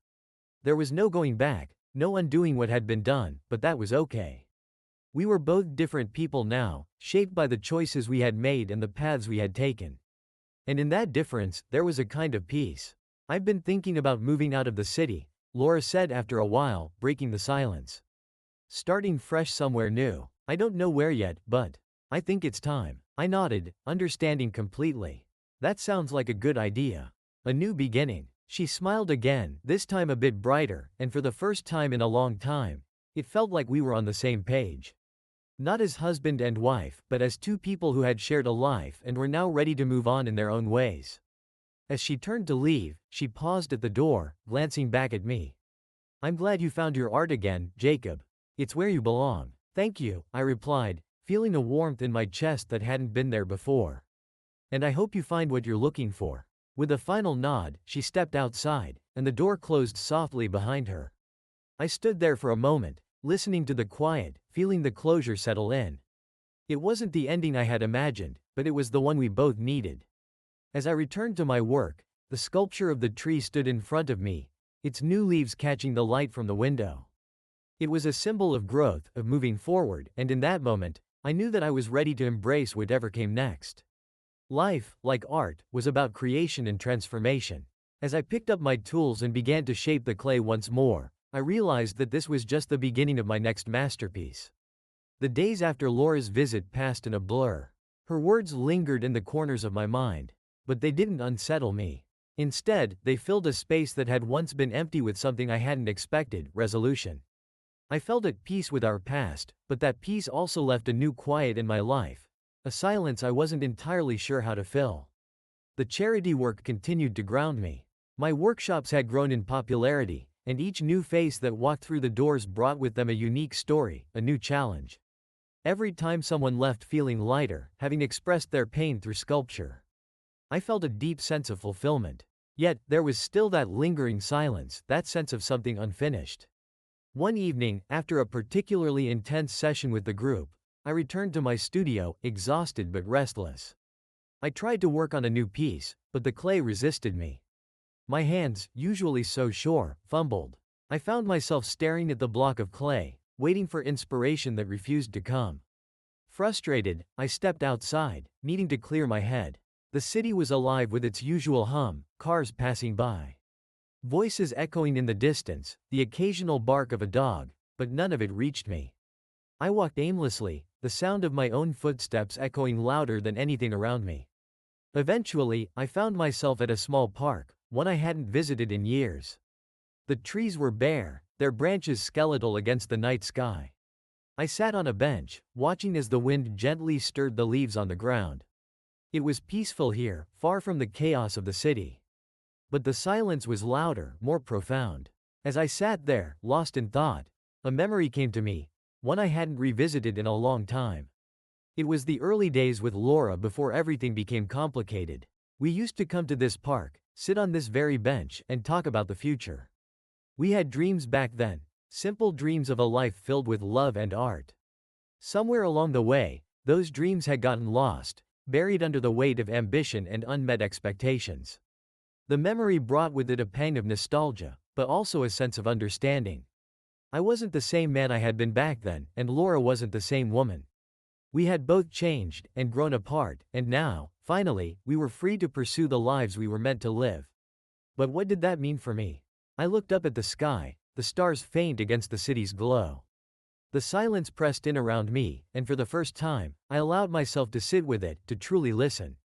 There was no going back, no undoing what had been done, but that was okay. We were both different people now, shaped by the choices we had made and the paths we had taken. And in that difference, there was a kind of peace. "I've been thinking about moving out of the city," Laura said after a while, breaking the silence. "Starting fresh somewhere new. I don't know where yet, but I think it's time." I nodded, understanding completely. "That sounds like a good idea. A new beginning." She smiled again, this time a bit brighter, and for the first time in a long time, it felt like we were on the same page. Not as husband and wife, but as two people who had shared a life and were now ready to move on in their own ways. As she turned to leave, she paused at the door, glancing back at me. "I'm glad you found your art again, Jacob. It's where you belong." "Thank you," I replied, feeling a warmth in my chest that hadn't been there before. "And I hope you find what you're looking for." With a final nod, she stepped outside, and the door closed softly behind her. I stood there for a moment, listening to the quiet, feeling the closure settle in. It wasn't the ending I had imagined, but it was the one we both needed. As I returned to my work, the sculpture of the tree stood in front of me, its new leaves catching the light from the window. It was a symbol of growth, of moving forward, and in that moment, I knew that I was ready to embrace whatever came next. Life, like art, was about creation and transformation. As I picked up my tools and began to shape the clay once more, I realized that this was just the beginning of my next masterpiece. The days after Laura's visit passed in a blur. Her words lingered in the corners of my mind, but they didn't unsettle me. Instead, they filled a space that had once been empty with something I hadn't expected: resolution. I felt at peace with our past, but that peace also left a new quiet in my life, a silence I wasn't entirely sure how to fill. The charity work continued to ground me. My workshops had grown in popularity, and each new face that walked through the doors brought with them a unique story, a new challenge. Every time someone left feeling lighter, having expressed their pain through sculpture, I felt a deep sense of fulfillment. Yet, there was still that lingering silence, that sense of something unfinished. One evening, after a particularly intense session with the group, I returned to my studio, exhausted but restless. I tried to work on a new piece, but the clay resisted me. My hands, usually so sure, fumbled. I found myself staring at the block of clay, waiting for inspiration that refused to come. Frustrated, I stepped outside, needing to clear my head. The city was alive with its usual hum, cars passing by, voices echoing in the distance, the occasional bark of a dog, but none of it reached me. I walked aimlessly, the sound of my own footsteps echoing louder than anything around me. Eventually, I found myself at a small park, one I hadn't visited in years. The trees were bare, their branches skeletal against the night sky. I sat on a bench, watching as the wind gently stirred the leaves on the ground. It was peaceful here, far from the chaos of the city. But the silence was louder, more profound. As I sat there, lost in thought, a memory came to me, one I hadn't revisited in a long time. It was the early days with Laura before everything became complicated. We used to come to this park, sit on this very bench, and talk about the future. We had dreams back then, simple dreams of a life filled with love and art. Somewhere along the way, those dreams had gotten lost, buried under the weight of ambition and unmet expectations. The memory brought with it a pang of nostalgia, but also a sense of understanding. I wasn't the same man I had been back then, and Laura wasn't the same woman. We had both changed and grown apart, and now, finally, we were free to pursue the lives we were meant to live. But what did that mean for me? I looked up at the sky, the stars faint against the city's glow. The silence pressed in around me, and for the first time, I allowed myself to sit with it, to truly listen.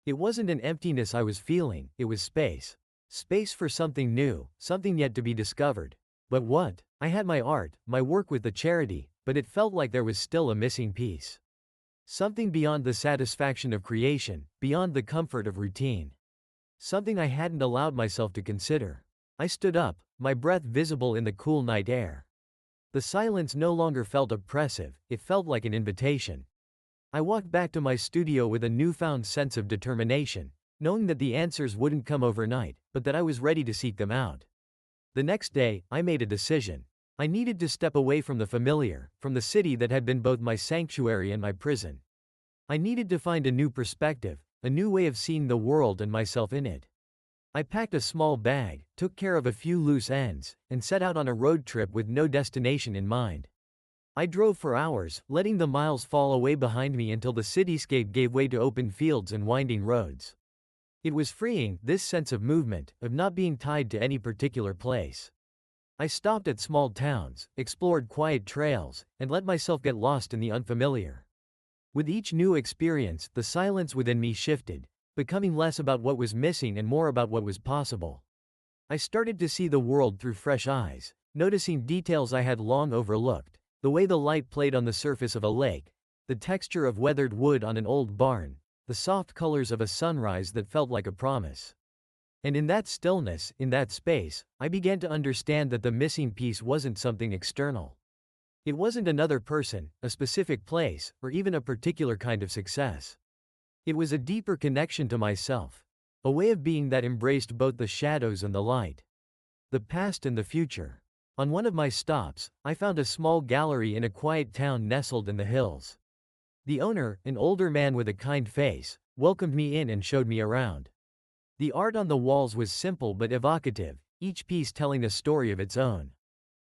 It wasn't an emptiness I was feeling, it was space. Space for something new, something yet to be discovered. But what? I had my art, my work with the charity, but it felt like there was still a missing piece. Something beyond the satisfaction of creation, beyond the comfort of routine. Something I hadn't allowed myself to consider. I stood up, my breath visible in the cool night air. The silence no longer felt oppressive, it felt like an invitation. I walked back to my studio with a newfound sense of determination, knowing that the answers wouldn't come overnight, but that I was ready to seek them out. The next day, I made a decision. I needed to step away from the familiar, from the city that had been both my sanctuary and my prison. I needed to find a new perspective, a new way of seeing the world and myself in it. I packed a small bag, took care of a few loose ends, and set out on a road trip with no destination in mind. I drove for hours, letting the miles fall away behind me until the cityscape gave way to open fields and winding roads. It was freeing, this sense of movement, of not being tied to any particular place. I stopped at small towns, explored quiet trails, and let myself get lost in the unfamiliar. With each new experience, the silence within me shifted, becoming less about what was missing and more about what was possible. I started to see the world through fresh eyes, noticing details I had long overlooked, the way the light played on the surface of a lake, the texture of weathered wood on an old barn, the soft colors of a sunrise that felt like a promise. And in that stillness, in that space, I began to understand that the missing piece wasn't something external. It wasn't another person, a specific place, or even a particular kind of success. It was a deeper connection to myself, a way of being that embraced both the shadows and the light, the past and the future. On one of my stops, I found a small gallery in a quiet town nestled in the hills. The owner, an older man with a kind face, welcomed me in and showed me around. The art on the walls was simple but evocative, each piece telling a story of its own.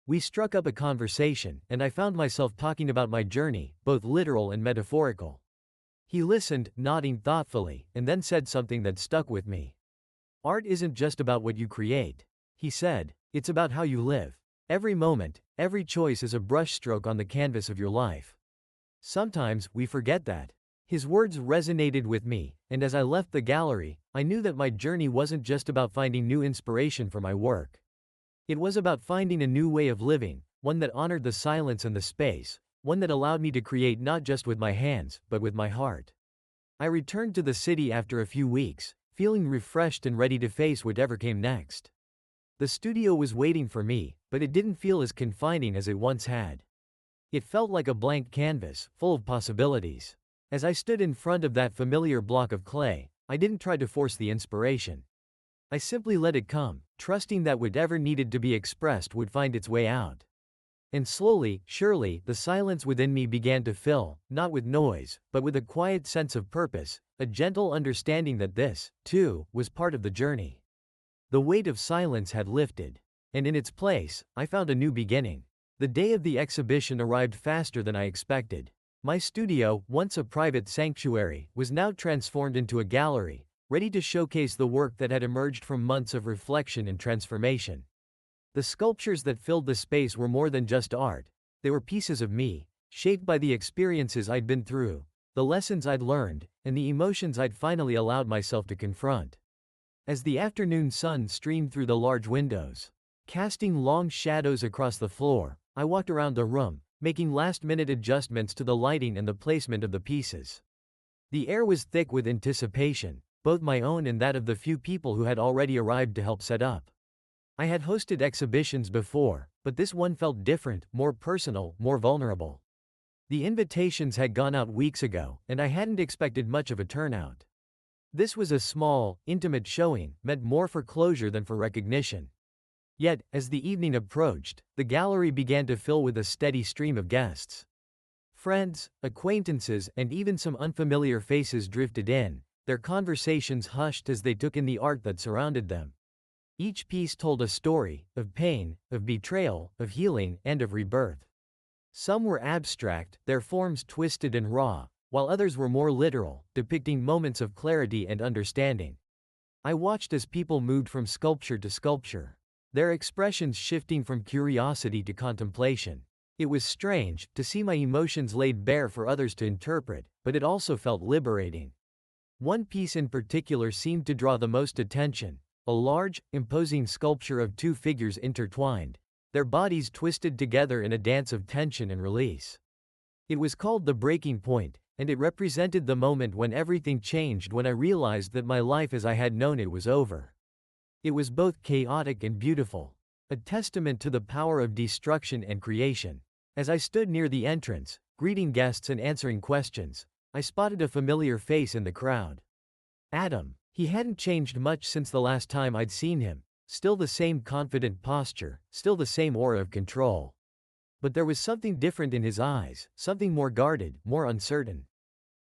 We struck up a conversation, and I found myself talking about my journey, both literal and metaphorical. He listened, nodding thoughtfully, and then said something that stuck with me. Art isn't just about what you create, he said, it's about how you live. Every moment, every choice is a brushstroke on the canvas of your life. Sometimes, we forget that. His words resonated with me, and as I left the gallery, I knew that my journey wasn't just about finding new inspiration for my work. It was about finding a new way of living, one that honored the silence and the space, one that allowed me to create not just with my hands, but with my heart. I returned to the city after a few weeks, feeling refreshed and ready to face whatever came next. The studio was waiting for me, but it didn't feel as confining as it once had. It felt like a blank canvas, full of possibilities. As I stood in front of that familiar block of clay, I didn't try to force the inspiration. I simply let it come, trusting that whatever needed to be expressed would find its way out. And slowly, surely, the silence within me began to fill, not with noise, but with a quiet sense of purpose, a gentle understanding that this, too, was part of the journey. The weight of silence had lifted. And in its place, I found a new beginning. The day of the exhibition arrived faster than I expected. My studio, once a private sanctuary, was now transformed into a gallery, ready to showcase the work that had emerged from months of reflection and transformation. The sculptures that filled the space were more than just art. They were pieces of me, shaped by the experiences I'd been through, the lessons I'd learned, and the emotions I'd finally allowed myself to confront. As the afternoon sun streamed through the large windows, casting long shadows across the floor, I walked around the room, making last-minute adjustments to the lighting and the placement of the pieces. The air was thick with anticipation, both my own and that of the few people who had already arrived to help set up. I had hosted exhibitions before, but this one felt different, more personal, more vulnerable. The invitations had gone out weeks ago, and I hadn't expected much of a turnout. This was a small, intimate showing, meant more for closure than for recognition. Yet, as the evening approached, the gallery began to fill with a steady stream of guests. Friends, acquaintances, and even some unfamiliar faces drifted in, their conversations hushed as they took in the art that surrounded them. Each piece told a story, of pain, of betrayal, of healing, and of rebirth. Some were abstract, their forms twisted and raw, while others were more literal, depicting moments of clarity and understanding. I watched as people moved from sculpture to sculpture, their expressions shifting from curiosity to contemplation. It was strange to see my emotions laid bare for others to interpret, but it also felt liberating. One piece in particular seemed to draw the most attention, a large, imposing sculpture of two figures intertwined, their bodies twisted together in a dance of tension and release. It was called The Breaking Point, and it represented the moment when everything changed, when I realized that my life as I had known it was over. It was both chaotic and beautiful, a testament to the power of destruction and creation. As I stood near the entrance, greeting guests and answering questions, I spotted a familiar face in the crowd. Adam. He hadn't changed much since the last time I'd seen him, still the same confident posture, still the same aura of control. But there was something different in his eyes, something more guarded, more uncertain.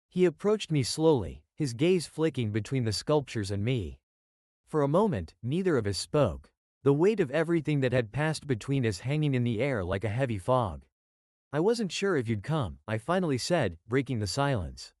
He approached me slowly, his gaze flicking between the sculptures and me. For a moment, neither of us spoke, the weight of everything that had passed between us hanging in the air like a heavy fog. "I wasn't sure if you'd come," I finally said, breaking the silence.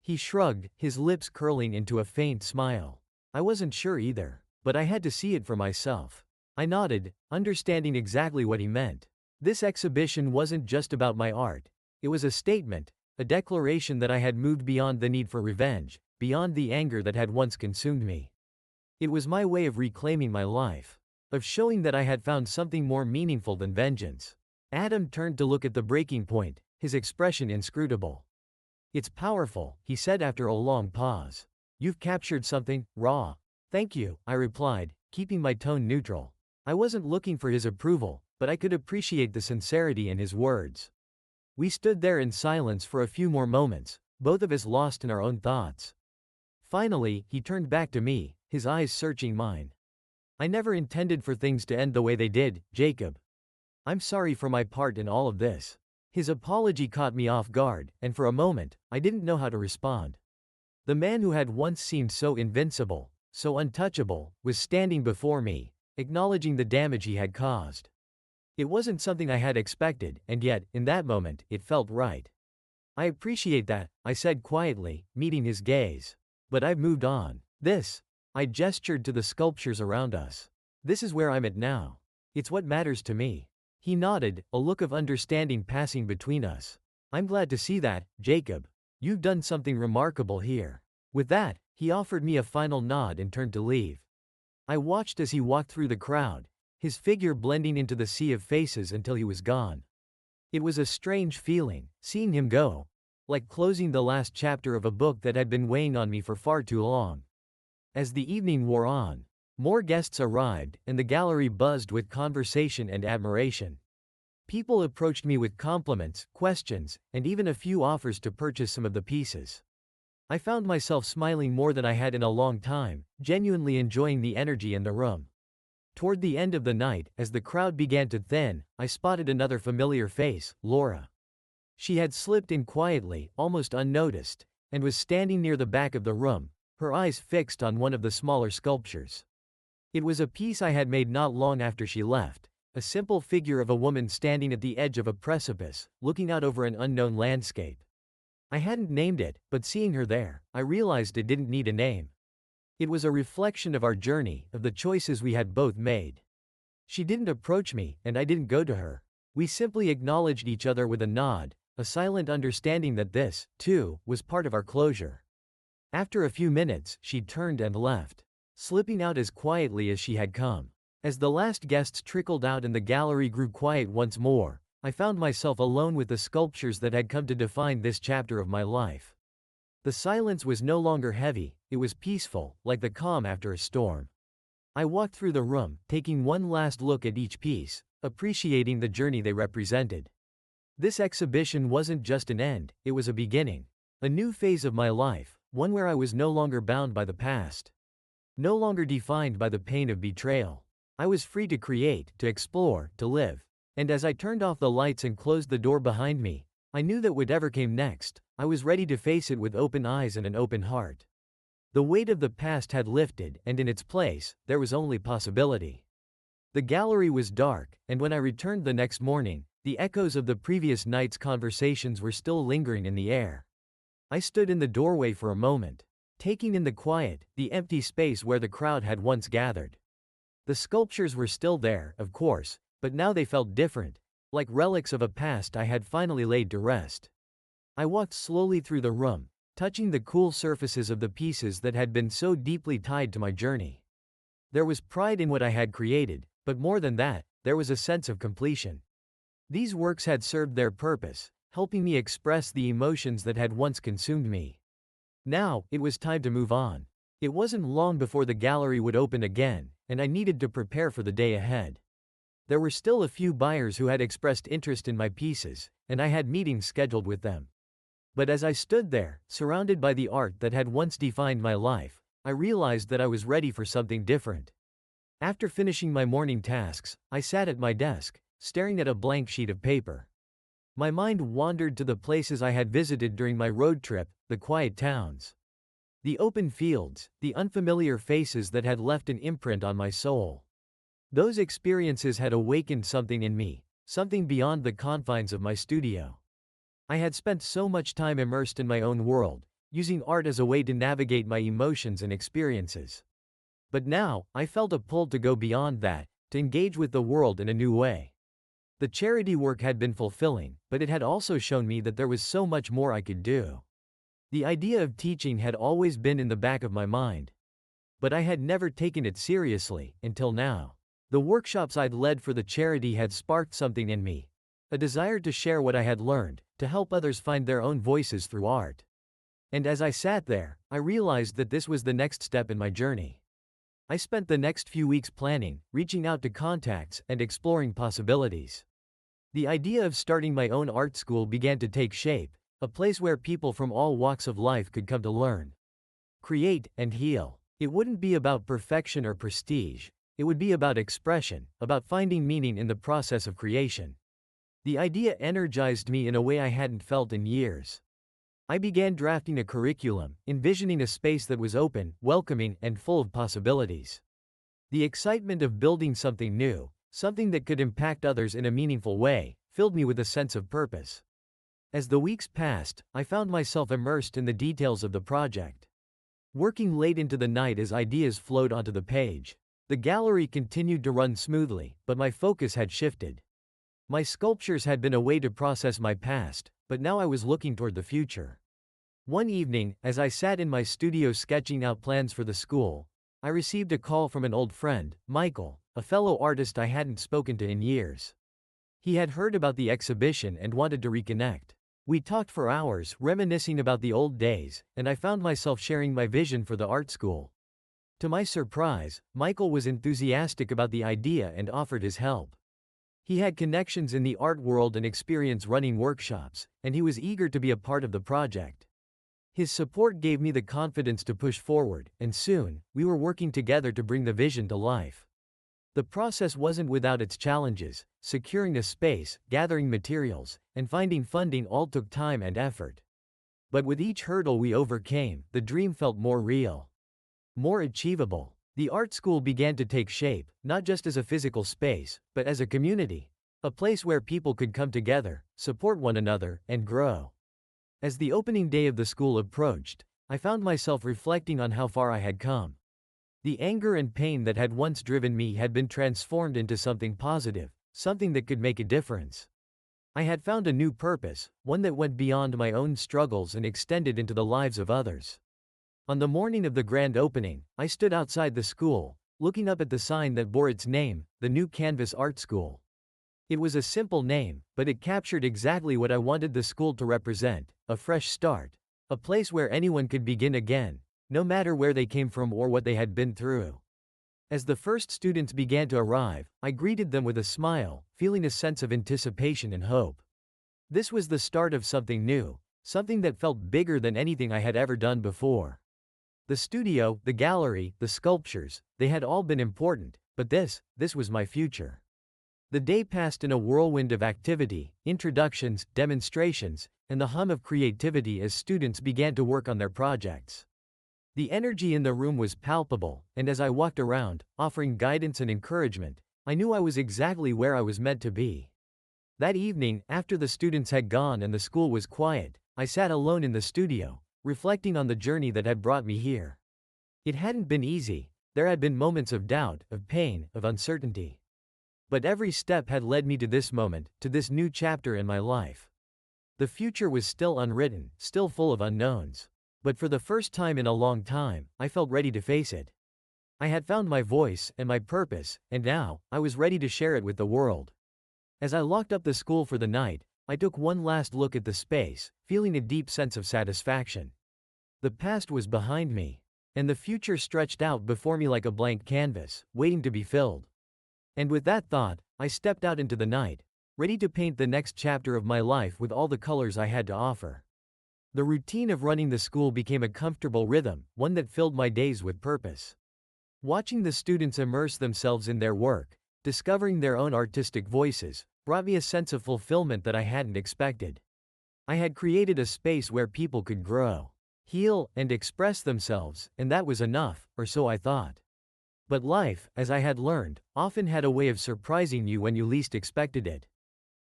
He shrugged, his lips curling into a faint smile. "I wasn't sure either, but I had to see it for myself." I nodded, understanding exactly what he meant. This exhibition wasn't just about my art. It was a statement, a declaration that I had moved beyond the need for revenge, beyond the anger that had once consumed me. It was my way of reclaiming my life, of showing that I had found something more meaningful than vengeance. Adam turned to look at the breaking point, his expression inscrutable. "It's powerful," he said after a long pause. "You've captured something raw." "Thank you," I replied, keeping my tone neutral. I wasn't looking for his approval, but I could appreciate the sincerity in his words. We stood there in silence for a few more moments, both of us lost in our own thoughts. Finally, he turned back to me, his eyes searching mine. "I never intended for things to end the way they did, Jacob. I'm sorry for my part in all of this." His apology caught me off guard, and for a moment, I didn't know how to respond. The man who had once seemed so invincible, so untouchable, was standing before me, acknowledging the damage he had caused. It wasn't something I had expected, and yet, in that moment, it felt right. "I appreciate that," I said quietly, meeting his gaze. "But I've moved on. I gestured to the sculptures around us. "This is where I'm at now. It's what matters to me." He nodded, a look of understanding passing between us. "I'm glad to see that, Jacob. You've done something remarkable here." With that, he offered me a final nod and turned to leave. I watched as he walked through the crowd, his figure blending into the sea of faces until he was gone. It was a strange feeling, seeing him go, like closing the last chapter of a book that had been weighing on me for far too long. As the evening wore on, more guests arrived, and the gallery buzzed with conversation and admiration. People approached me with compliments, questions, and even a few offers to purchase some of the pieces. I found myself smiling more than I had in a long time, genuinely enjoying the energy in the room. Toward the end of the night, as the crowd began to thin, I spotted another familiar face, Laura. She had slipped in quietly, almost unnoticed, and was standing near the back of the room, her eyes fixed on one of the smaller sculptures. It was a piece I had made not long after she left, a simple figure of a woman standing at the edge of a precipice, looking out over an unknown landscape. I hadn't named it, but seeing her there, I realized it didn't need a name. It was a reflection of our journey, of the choices we had both made. She didn't approach me, and I didn't go to her. We simply acknowledged each other with a nod, a silent understanding that this, too, was part of our closure. After a few minutes, she turned and left, slipping out as quietly as she had come. As the last guests trickled out and the gallery grew quiet once more, I found myself alone with the sculptures that had come to define this chapter of my life. The silence was no longer heavy, it was peaceful, like the calm after a storm. I walked through the room, taking one last look at each piece, appreciating the journey they represented. This exhibition wasn't just an end, it was a beginning. A new phase of my life, one where I was no longer bound by the past. No longer defined by the pain of betrayal. I was free to create, to explore, to live. And as I turned off the lights and closed the door behind me, I knew that whatever came next, I was ready to face it with open eyes and an open heart. The weight of the past had lifted, and in its place, there was only possibility. The gallery was dark, and when I returned the next morning, the echoes of the previous night's conversations were still lingering in the air. I stood in the doorway for a moment, taking in the quiet, the empty space where the crowd had once gathered. The sculptures were still there, of course, but now they felt different, like relics of a past I had finally laid to rest. I walked slowly through the room, touching the cool surfaces of the pieces that had been so deeply tied to my journey. There was pride in what I had created, but more than that, there was a sense of completion. These works had served their purpose, helping me express the emotions that had once consumed me. Now, it was time to move on. It wasn't long before the gallery would open again, and I needed to prepare for the day ahead. There were still a few buyers who had expressed interest in my pieces, and I had meetings scheduled with them. But as I stood there, surrounded by the art that had once defined my life, I realized that I was ready for something different. After finishing my morning tasks, I sat at my desk, staring at a blank sheet of paper. My mind wandered to the places I had visited during my road trip, the quiet towns. The open fields, the unfamiliar faces that had left an imprint on my soul. Those experiences had awakened something in me, something beyond the confines of my studio. I had spent so much time immersed in my own world, using art as a way to navigate my emotions and experiences. But now, I felt a pull to go beyond that, to engage with the world in a new way. The charity work had been fulfilling, but it had also shown me that there was so much more I could do. The idea of teaching had always been in the back of my mind. But I had never taken it seriously, until now. The workshops I'd led for the charity had sparked something in me. A desire to share what I had learned, to help others find their own voices through art. And as I sat there, I realized that this was the next step in my journey. I spent the next few weeks planning, reaching out to contacts, and exploring possibilities. The idea of starting my own art school began to take shape, a place where people from all walks of life could come to learn, create, and heal. It wouldn't be about perfection or prestige. It would be about expression, about finding meaning in the process of creation. The idea energized me in a way I hadn't felt in years. I began drafting a curriculum, envisioning a space that was open, welcoming, and full of possibilities. The excitement of building something new, something that could impact others in a meaningful way, filled me with a sense of purpose. As the weeks passed, I found myself immersed in the details of the project. Working late into the night as ideas flowed onto the page. The gallery continued to run smoothly, but my focus had shifted. My sculptures had been a way to process my past, but now I was looking toward the future. One evening, as I sat in my studio sketching out plans for the school, I received a call from an old friend, Michael, a fellow artist I hadn't spoken to in years. He had heard about the exhibition and wanted to reconnect. We talked for hours, reminiscing about the old days, and I found myself sharing my vision for the art school. To my surprise, Michael was enthusiastic about the idea and offered his help. He had connections in the art world and experience running workshops, and he was eager to be a part of the project. His support gave me the confidence to push forward, and soon, we were working together to bring the vision to life. The process wasn't without its challenges. Securing a space, gathering materials, and finding funding all took time and effort. But with each hurdle we overcame, the dream felt more real, more achievable. The art school began to take shape, not just as a physical space, but as a community, a place where people could come together, support one another, and grow. As the opening day of the school approached, I found myself reflecting on how far I had come. The anger and pain that had once driven me had been transformed into something positive, something that could make a difference. I had found a new purpose, one that went beyond my own struggles and extended into the lives of others. On the morning of the grand opening, I stood outside the school, looking up at the sign that bore its name, the New Canvas Art School. It was a simple name, but it captured exactly what I wanted the school to represent: a fresh start, a place where anyone could begin again, no matter where they came from or what they had been through. As the first students began to arrive, I greeted them with a smile, feeling a sense of anticipation and hope. This was the start of something new, something that felt bigger than anything I had ever done before. The studio, the gallery, the sculptures, they had all been important, but this was my future. The day passed in a whirlwind of activity, introductions, demonstrations, and the hum of creativity as students began to work on their projects. The energy in the room was palpable, and as I walked around, offering guidance and encouragement, I knew I was exactly where I was meant to be. That evening, after the students had gone and the school was quiet, I sat alone in the studio, reflecting on the journey that had brought me here. It hadn't been easy. There had been moments of doubt, of pain, of uncertainty. But every step had led me to this moment, to this new chapter in my life. The future was still unwritten, still full of unknowns. But for the first time in a long time, I felt ready to face it. I had found my voice and my purpose, and now, I was ready to share it with the world. As I locked up the school for the night, I took one last look at the space, feeling a deep sense of satisfaction. The past was behind me, and the future stretched out before me like a blank canvas, waiting to be filled. And with that thought, I stepped out into the night, ready to paint the next chapter of my life with all the colors I had to offer. The routine of running the school became a comfortable rhythm, one that filled my days with purpose. Watching the students immerse themselves in their work, discovering their own artistic voices, brought me a sense of fulfillment that I hadn't expected. I had created a space where people could grow, heal, and express themselves, and that was enough, or so I thought. But life, as I had learned, often had a way of surprising you when you least expected it.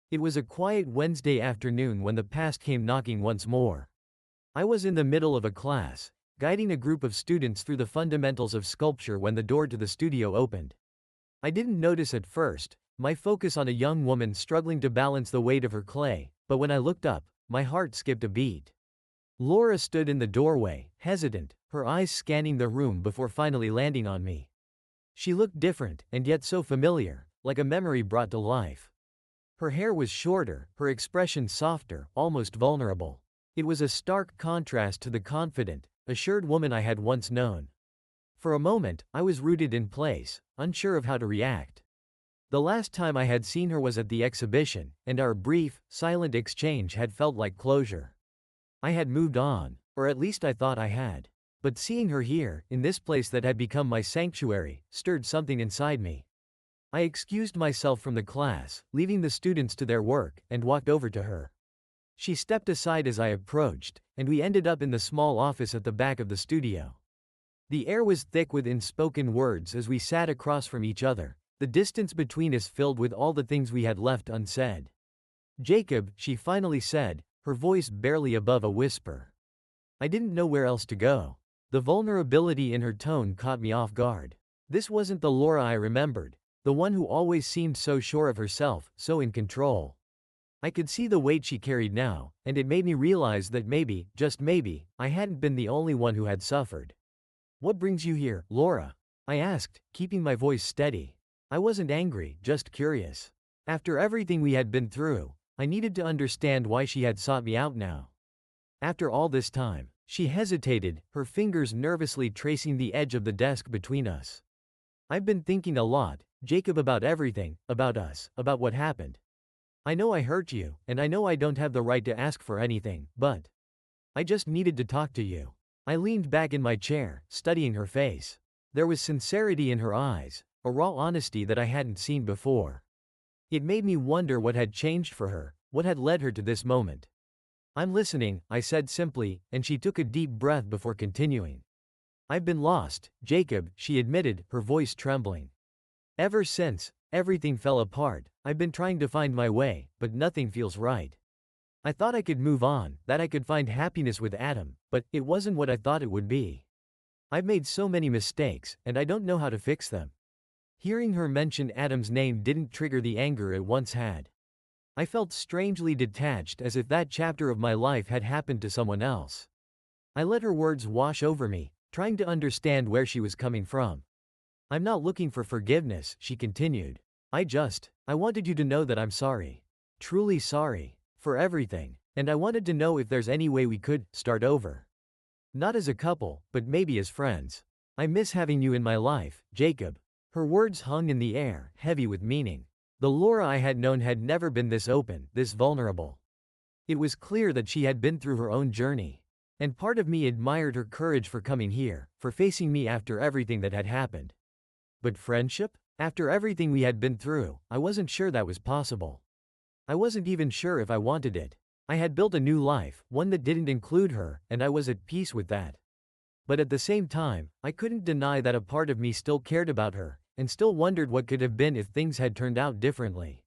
It was a quiet Wednesday afternoon when the past came knocking once more. I was in the middle of a class, guiding a group of students through the fundamentals of sculpture when the door to the studio opened. I didn't notice at first, my focus on a young woman struggling to balance the weight of her clay, but when I looked up, my heart skipped a beat. Laura stood in the doorway, hesitant, her eyes scanning the room before finally landing on me. She looked different, and yet so familiar, like a memory brought to life. Her hair was shorter, her expression softer, almost vulnerable. It was a stark contrast to the confident, assured woman I had once known. For a moment, I was rooted in place, unsure of how to react. The last time I had seen her was at the exhibition, and our brief, silent exchange had felt like closure. I had moved on, or at least I thought I had. But seeing her here, in this place that had become my sanctuary, stirred something inside me. I excused myself from the class, leaving the students to their work, and walked over to her. She stepped aside as I approached, and we ended up in the small office at the back of the studio. The air was thick with unspoken words as we sat across from each other, the distance between us filled with all the things we had left unsaid. "Jacob," she finally said, her voice barely above a whisper. I didn't know where else to go. The vulnerability in her tone caught me off guard. This wasn't the Laura I remembered, the one who always seemed so sure of herself, so in control. I could see the weight she carried now, and it made me realize that maybe, just maybe, I hadn't been the only one who had suffered. "What brings you here, Laura?" I asked, keeping my voice steady. I wasn't angry, just curious. After everything we had been through, I needed to understand why she had sought me out now. After all this time, she hesitated, her fingers nervously tracing the edge of the desk between us. "I've been thinking a lot, Jacob, about everything, about us, about what happened. I know I hurt you, and I know I don't have the right to ask for anything, but I just needed to talk to you." I leaned back in my chair, studying her face. There was sincerity in her eyes, a raw honesty that I hadn't seen before. It made me wonder what had changed for her, what had led her to this moment. "I'm listening," I said simply, and she took a deep breath before continuing. "I've been lost, Jacob," she admitted, her voice trembling. "Ever since everything fell apart, I've been trying to find my way, but nothing feels right. I thought I could move on, that I could find happiness with Adam, but it wasn't what I thought it would be. I've made so many mistakes, and I don't know how to fix them." Hearing her mention Adam's name didn't trigger the anger it once had. I felt strangely detached, as if that chapter of my life had happened to someone else. I let her words wash over me, trying to understand where she was coming from. "I'm not looking for forgiveness," she continued. I wanted you to know that I'm sorry. Truly sorry. For everything. And I wanted to know if there's any way we could start over. Not as a couple, but maybe as friends. I miss having you in my life, Jacob." Her words hung in the air, heavy with meaning. The Laura I had known had never been this open, this vulnerable. It was clear that she had been through her own journey. And part of me admired her courage for coming here, for facing me after everything that had happened. But friendship? After everything we had been through, I wasn't sure that was possible. I wasn't even sure if I wanted it. I had built a new life, one that didn't include her, and I was at peace with that. But at the same time, I couldn't deny that a part of me still cared about her, and still wondered what could have been if things had turned out differently.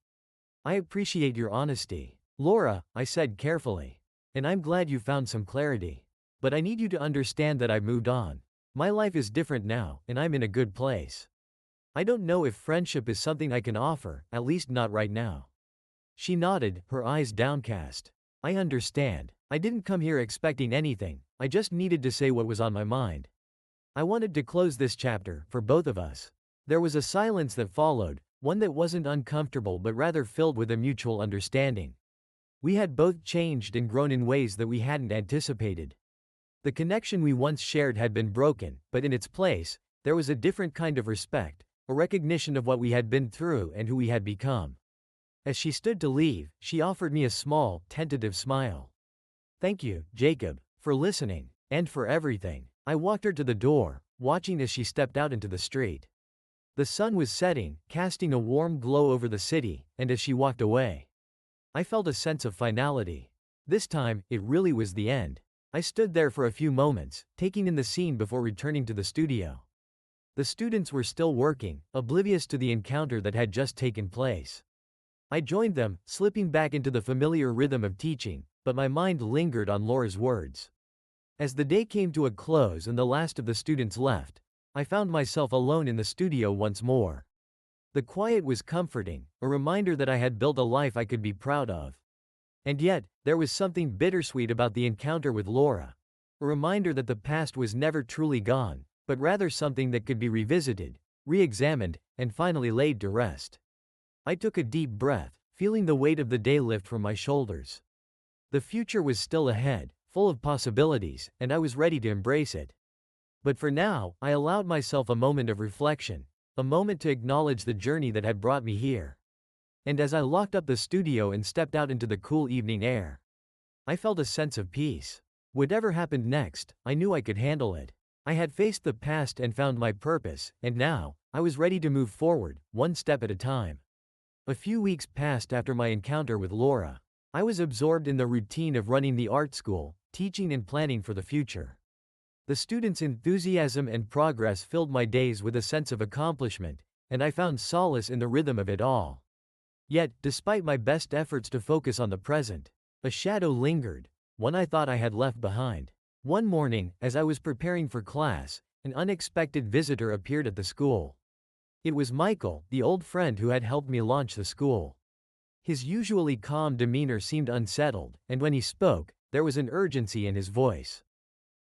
"I appreciate your honesty, Laura," I said carefully. "And I'm glad you found some clarity. But I need you to understand that I've moved on. My life is different now, and I'm in a good place. I don't know if friendship is something I can offer, at least not right now." She nodded, her eyes downcast. "I understand. I didn't come here expecting anything, I just needed to say what was on my mind. I wanted to close this chapter, for both of us." There was a silence that followed, one that wasn't uncomfortable but rather filled with a mutual understanding. We had both changed and grown in ways that we hadn't anticipated. The connection we once shared had been broken, but in its place, there was a different kind of respect, a recognition of what we had been through and who we had become. As she stood to leave, she offered me a small, tentative smile. "Thank you, Jacob, for listening, and for everything." I walked her to the door, watching as she stepped out into the street. The sun was setting, casting a warm glow over the city, and as she walked away, I felt a sense of finality. This time, it really was the end. I stood there for a few moments, taking in the scene before returning to the studio. The students were still working, oblivious to the encounter that had just taken place. I joined them, slipping back into the familiar rhythm of teaching, but my mind lingered on Laura's words. As the day came to a close and the last of the students left, I found myself alone in the studio once more. The quiet was comforting, a reminder that I had built a life I could be proud of. And yet, there was something bittersweet about the encounter with Laura. A reminder that the past was never truly gone, but rather something that could be revisited, re-examined, and finally laid to rest. I took a deep breath, feeling the weight of the day lift from my shoulders. The future was still ahead, full of possibilities, and I was ready to embrace it. But for now, I allowed myself a moment of reflection, a moment to acknowledge the journey that had brought me here. And as I locked up the studio and stepped out into the cool evening air, I felt a sense of peace. Whatever happened next, I knew I could handle it. I had faced the past and found my purpose, and now, I was ready to move forward, one step at a time. A few weeks passed after my encounter with Laura. I was absorbed in the routine of running the art school, teaching and planning for the future. The students' enthusiasm and progress filled my days with a sense of accomplishment, and I found solace in the rhythm of it all. Yet, despite my best efforts to focus on the present, a shadow lingered, one I thought I had left behind. One morning, as I was preparing for class, an unexpected visitor appeared at the school. It was Michael, the old friend who had helped me launch the school. His usually calm demeanor seemed unsettled, and when he spoke, there was an urgency in his voice.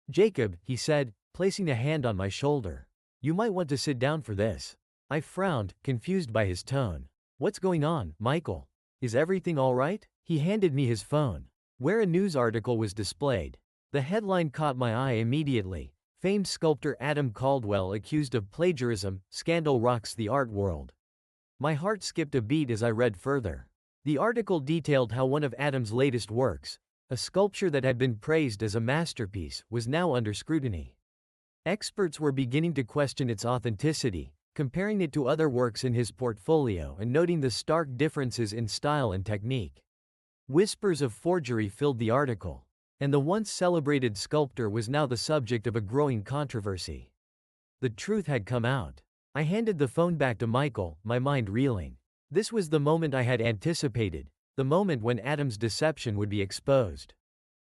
"Jacob," he said, placing a hand on my shoulder. "You might want to sit down for this." I frowned, confused by his tone. "What's going on, Michael? Is everything all right?" He handed me his phone, where a news article was displayed. The headline caught my eye immediately. Famed sculptor Adam Caldwell accused of plagiarism, scandal rocks the art world. My heart skipped a beat as I read further. The article detailed how one of Adam's latest works, a sculpture that had been praised as a masterpiece, was now under scrutiny. Experts were beginning to question its authenticity, comparing it to other works in his portfolio and noting the stark differences in style and technique. Whispers of forgery filled the article, and the once celebrated sculptor was now the subject of a growing controversy. The truth had come out. I handed the phone back to Michael, my mind reeling. This was the moment I had anticipated, the moment when Adam's deception would be exposed.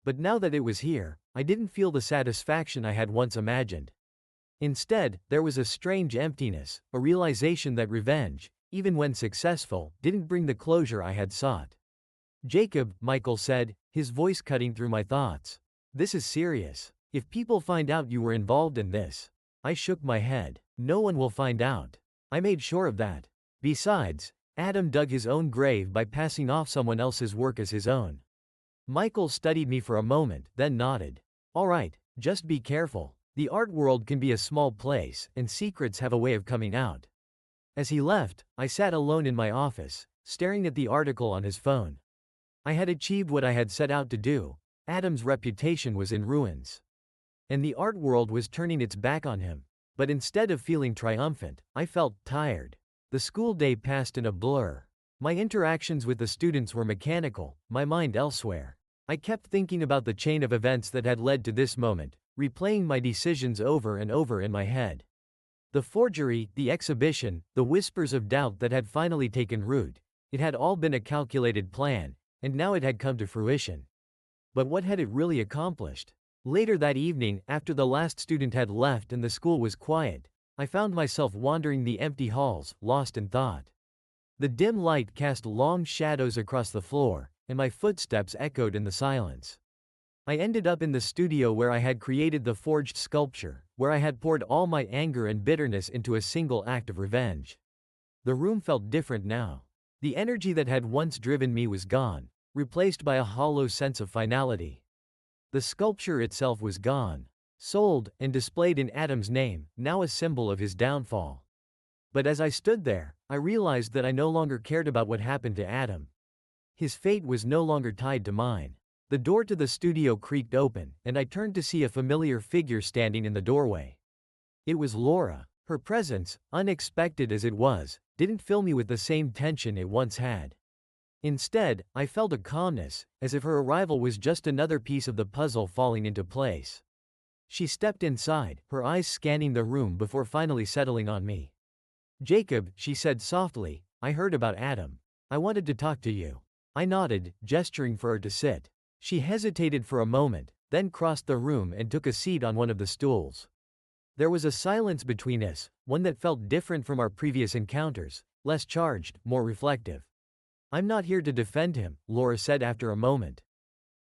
But now that it was here, I didn't feel the satisfaction I had once imagined. Instead, there was a strange emptiness, a realization that revenge, even when successful, didn't bring the closure I had sought. "Jacob," Michael said, his voice cutting through my thoughts. "This is serious. If people find out you were involved in this." I shook my head. "No one will find out. I made sure of that. Besides, Adam dug his own grave by passing off someone else's work as his own." Michael studied me for a moment, then nodded. "All right, just be careful. The art world can be a small place, and secrets have a way of coming out." As he left, I sat alone in my office, staring at the article on his phone. I had achieved what I had set out to do. Adam's reputation was in ruins, and the art world was turning its back on him. But instead of feeling triumphant, I felt tired. The school day passed in a blur. My interactions with the students were mechanical, my mind elsewhere. I kept thinking about the chain of events that had led to this moment, replaying my decisions over and over in my head. The forgery, the exhibition, the whispers of doubt that had finally taken root. It had all been a calculated plan, and now it had come to fruition. But what had it really accomplished? Later that evening, after the last student had left and the school was quiet, I found myself wandering the empty halls, lost in thought. The dim light cast long shadows across the floor, and my footsteps echoed in the silence. I ended up in the studio where I had created the forged sculpture, where I had poured all my anger and bitterness into a single act of revenge. The room felt different now. The energy that had once driven me was gone, replaced by a hollow sense of finality. The sculpture itself was gone. Sold, and displayed in Adam's name, now a symbol of his downfall. But as I stood there, I realized that I no longer cared about what happened to Adam. His fate was no longer tied to mine. The door to the studio creaked open, and I turned to see a familiar figure standing in the doorway. It was Laura. Her presence, unexpected as it was, didn't fill me with the same tension it once had. Instead, I felt a calmness, as if her arrival was just another piece of the puzzle falling into place. She stepped inside, her eyes scanning the room before finally settling on me. "Jacob," she said softly, "I heard about Adam. I wanted to talk to you." I nodded, gesturing for her to sit. She hesitated for a moment, then crossed the room and took a seat on one of the stools. There was a silence between us, one that felt different from our previous encounters, less charged, more reflective. "I'm not here to defend him," Laura said after a moment.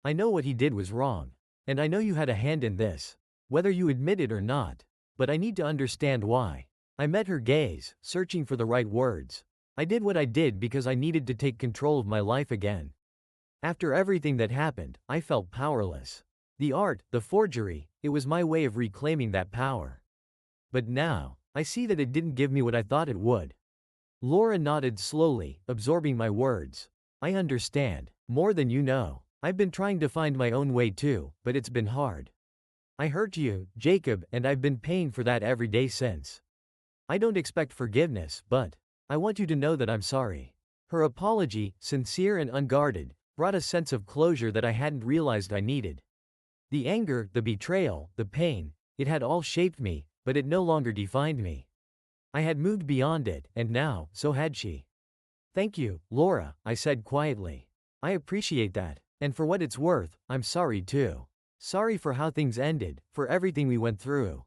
"I know what he did was wrong. And I know you had a hand in this. Whether you admit it or not. But I need to understand why." I met her gaze, searching for the right words. "I did what I did because I needed to take control of my life again. After everything that happened, I felt powerless. The art, the forgery, it was my way of reclaiming that power. But now, I see that it didn't give me what I thought it would." Laura nodded slowly, absorbing my words. "I understand. More than you know. I've been trying to find my own way too, but it's been hard. I hurt you, Jacob, and I've been paying for that every day since. I don't expect forgiveness, but I want you to know that I'm sorry." Her apology, sincere and unguarded, brought a sense of closure that I hadn't realized I needed. The anger, the betrayal, the pain, it had all shaped me, but it no longer defined me. I had moved beyond it, and now, so had she. "Thank you, Laura," I said quietly. "I appreciate that, and for what it's worth, I'm sorry too. Sorry for how things ended, for everything we went through."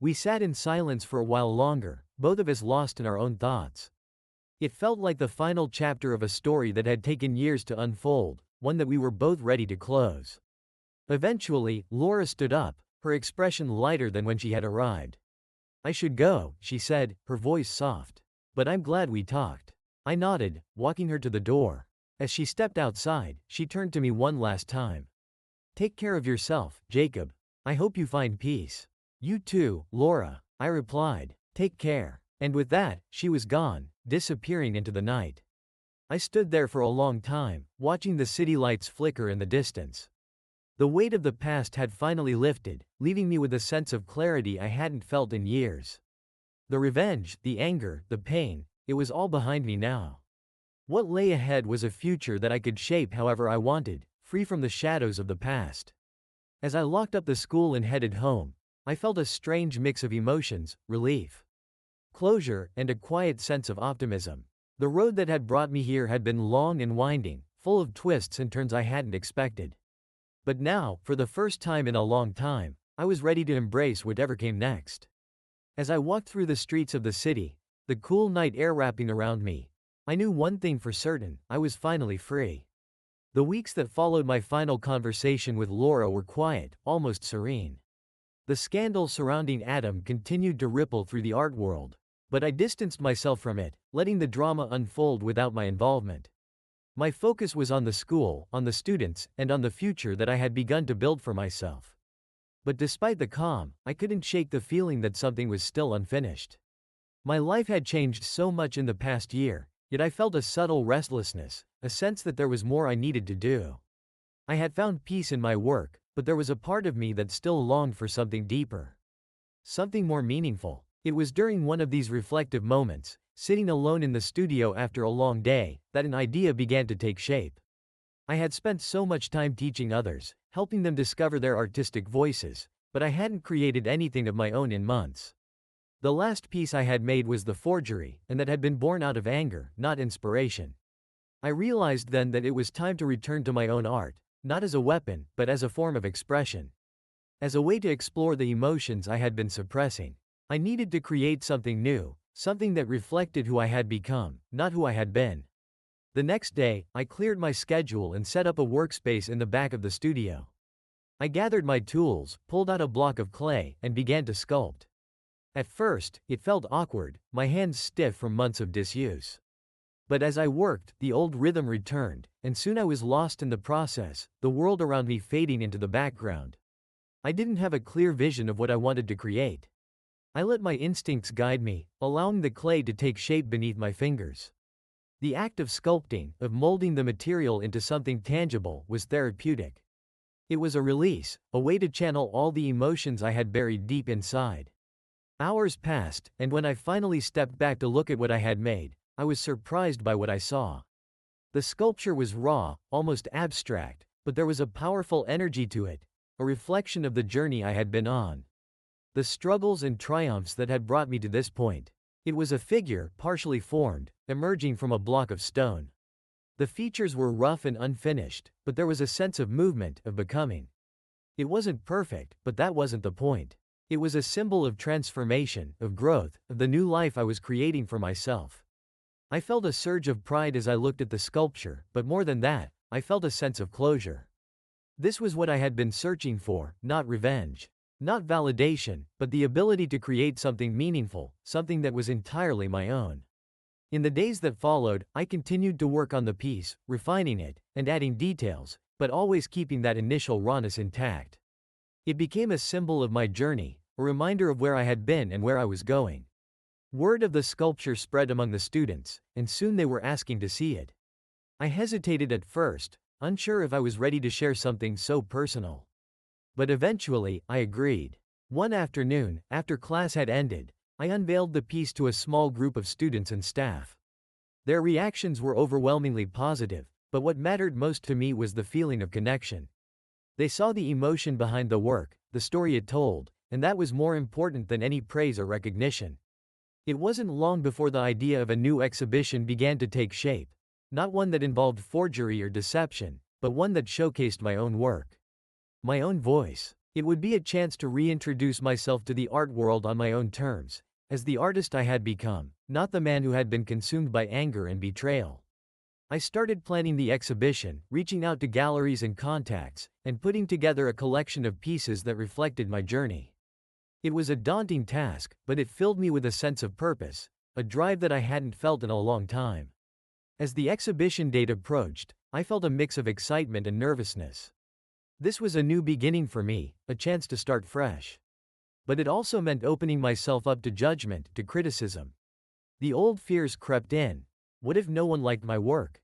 We sat in silence for a while longer, both of us lost in our own thoughts. It felt like the final chapter of a story that had taken years to unfold, one that we were both ready to close. Eventually, Laura stood up, her expression lighter than when she had arrived. "I should go," she said, her voice soft. "But I'm glad we talked." I nodded, walking her to the door. As she stepped outside, she turned to me one last time. "Take care of yourself, Jacob. I hope you find peace." "You too, Laura," I replied. "Take care." And with that, she was gone, disappearing into the night. I stood there for a long time, watching the city lights flicker in the distance. The weight of the past had finally lifted, leaving me with a sense of clarity I hadn't felt in years. The revenge, the anger, the pain, it was all behind me now. What lay ahead was a future that I could shape however I wanted, free from the shadows of the past. As I locked up the school and headed home, I felt a strange mix of emotions, relief, closure, and a quiet sense of optimism. The road that had brought me here had been long and winding, full of twists and turns I hadn't expected. But now, for the first time in a long time, I was ready to embrace whatever came next. As I walked through the streets of the city, the cool night air wrapping around me, I knew one thing for certain: I was finally free. The weeks that followed my final conversation with Laura were quiet, almost serene. The scandal surrounding Adam continued to ripple through the art world, but I distanced myself from it, letting the drama unfold without my involvement. My focus was on the school, on the students, and on the future that I had begun to build for myself. But despite the calm, I couldn't shake the feeling that something was still unfinished. My life had changed so much in the past year, yet I felt a subtle restlessness, a sense that there was more I needed to do. I had found peace in my work, but there was a part of me that still longed for something deeper. Something more meaningful. It was during one of these reflective moments, sitting alone in the studio after a long day, that an idea began to take shape. I had spent so much time teaching others, helping them discover their artistic voices, but I hadn't created anything of my own in months. The last piece I had made was the forgery, and that had been born out of anger, not inspiration. I realized then that it was time to return to my own art, not as a weapon, but as a form of expression. As a way to explore the emotions I had been suppressing. I needed to create something new, something that reflected who I had become, not who I had been. The next day, I cleared my schedule and set up a workspace in the back of the studio. I gathered my tools, pulled out a block of clay, and began to sculpt. At first, it felt awkward, my hands stiff from months of disuse. But as I worked, the old rhythm returned, and soon I was lost in the process, the world around me fading into the background. I didn't have a clear vision of what I wanted to create. I let my instincts guide me, allowing the clay to take shape beneath my fingers. The act of sculpting, of molding the material into something tangible, was therapeutic. It was a release, a way to channel all the emotions I had buried deep inside. Hours passed, and when I finally stepped back to look at what I had made, I was surprised by what I saw. The sculpture was raw, almost abstract, but there was a powerful energy to it, a reflection of the journey I had been on. The struggles and triumphs that had brought me to this point. It was a figure, partially formed, emerging from a block of stone. The features were rough and unfinished, but there was a sense of movement, of becoming. It wasn't perfect, but that wasn't the point. It was a symbol of transformation, of growth, of the new life I was creating for myself. I felt a surge of pride as I looked at the sculpture, but more than that, I felt a sense of closure. This was what I had been searching for, not revenge. Not validation, but the ability to create something meaningful, something that was entirely my own. In the days that followed, I continued to work on the piece, refining it, and adding details, but always keeping that initial rawness intact. It became a symbol of my journey, a reminder of where I had been and where I was going. Word of the sculpture spread among the students, and soon they were asking to see it. I hesitated at first, unsure if I was ready to share something so personal. But eventually, I agreed. One afternoon, after class had ended, I unveiled the piece to a small group of students and staff. Their reactions were overwhelmingly positive, but what mattered most to me was the feeling of connection. They saw the emotion behind the work, the story it told, and that was more important than any praise or recognition. It wasn't long before the idea of a new exhibition began to take shape, not one that involved forgery or deception, but one that showcased my own work. My own voice. It would be a chance to reintroduce myself to the art world on my own terms, as the artist I had become, not the man who had been consumed by anger and betrayal. I started planning the exhibition, reaching out to galleries and contacts, and putting together a collection of pieces that reflected my journey. It was a daunting task, but it filled me with a sense of purpose, a drive that I hadn't felt in a long time. As the exhibition date approached, I felt a mix of excitement and nervousness. This was a new beginning for me, a chance to start fresh. But it also meant opening myself up to judgment, to criticism. The old fears crept in. What if no one liked my work?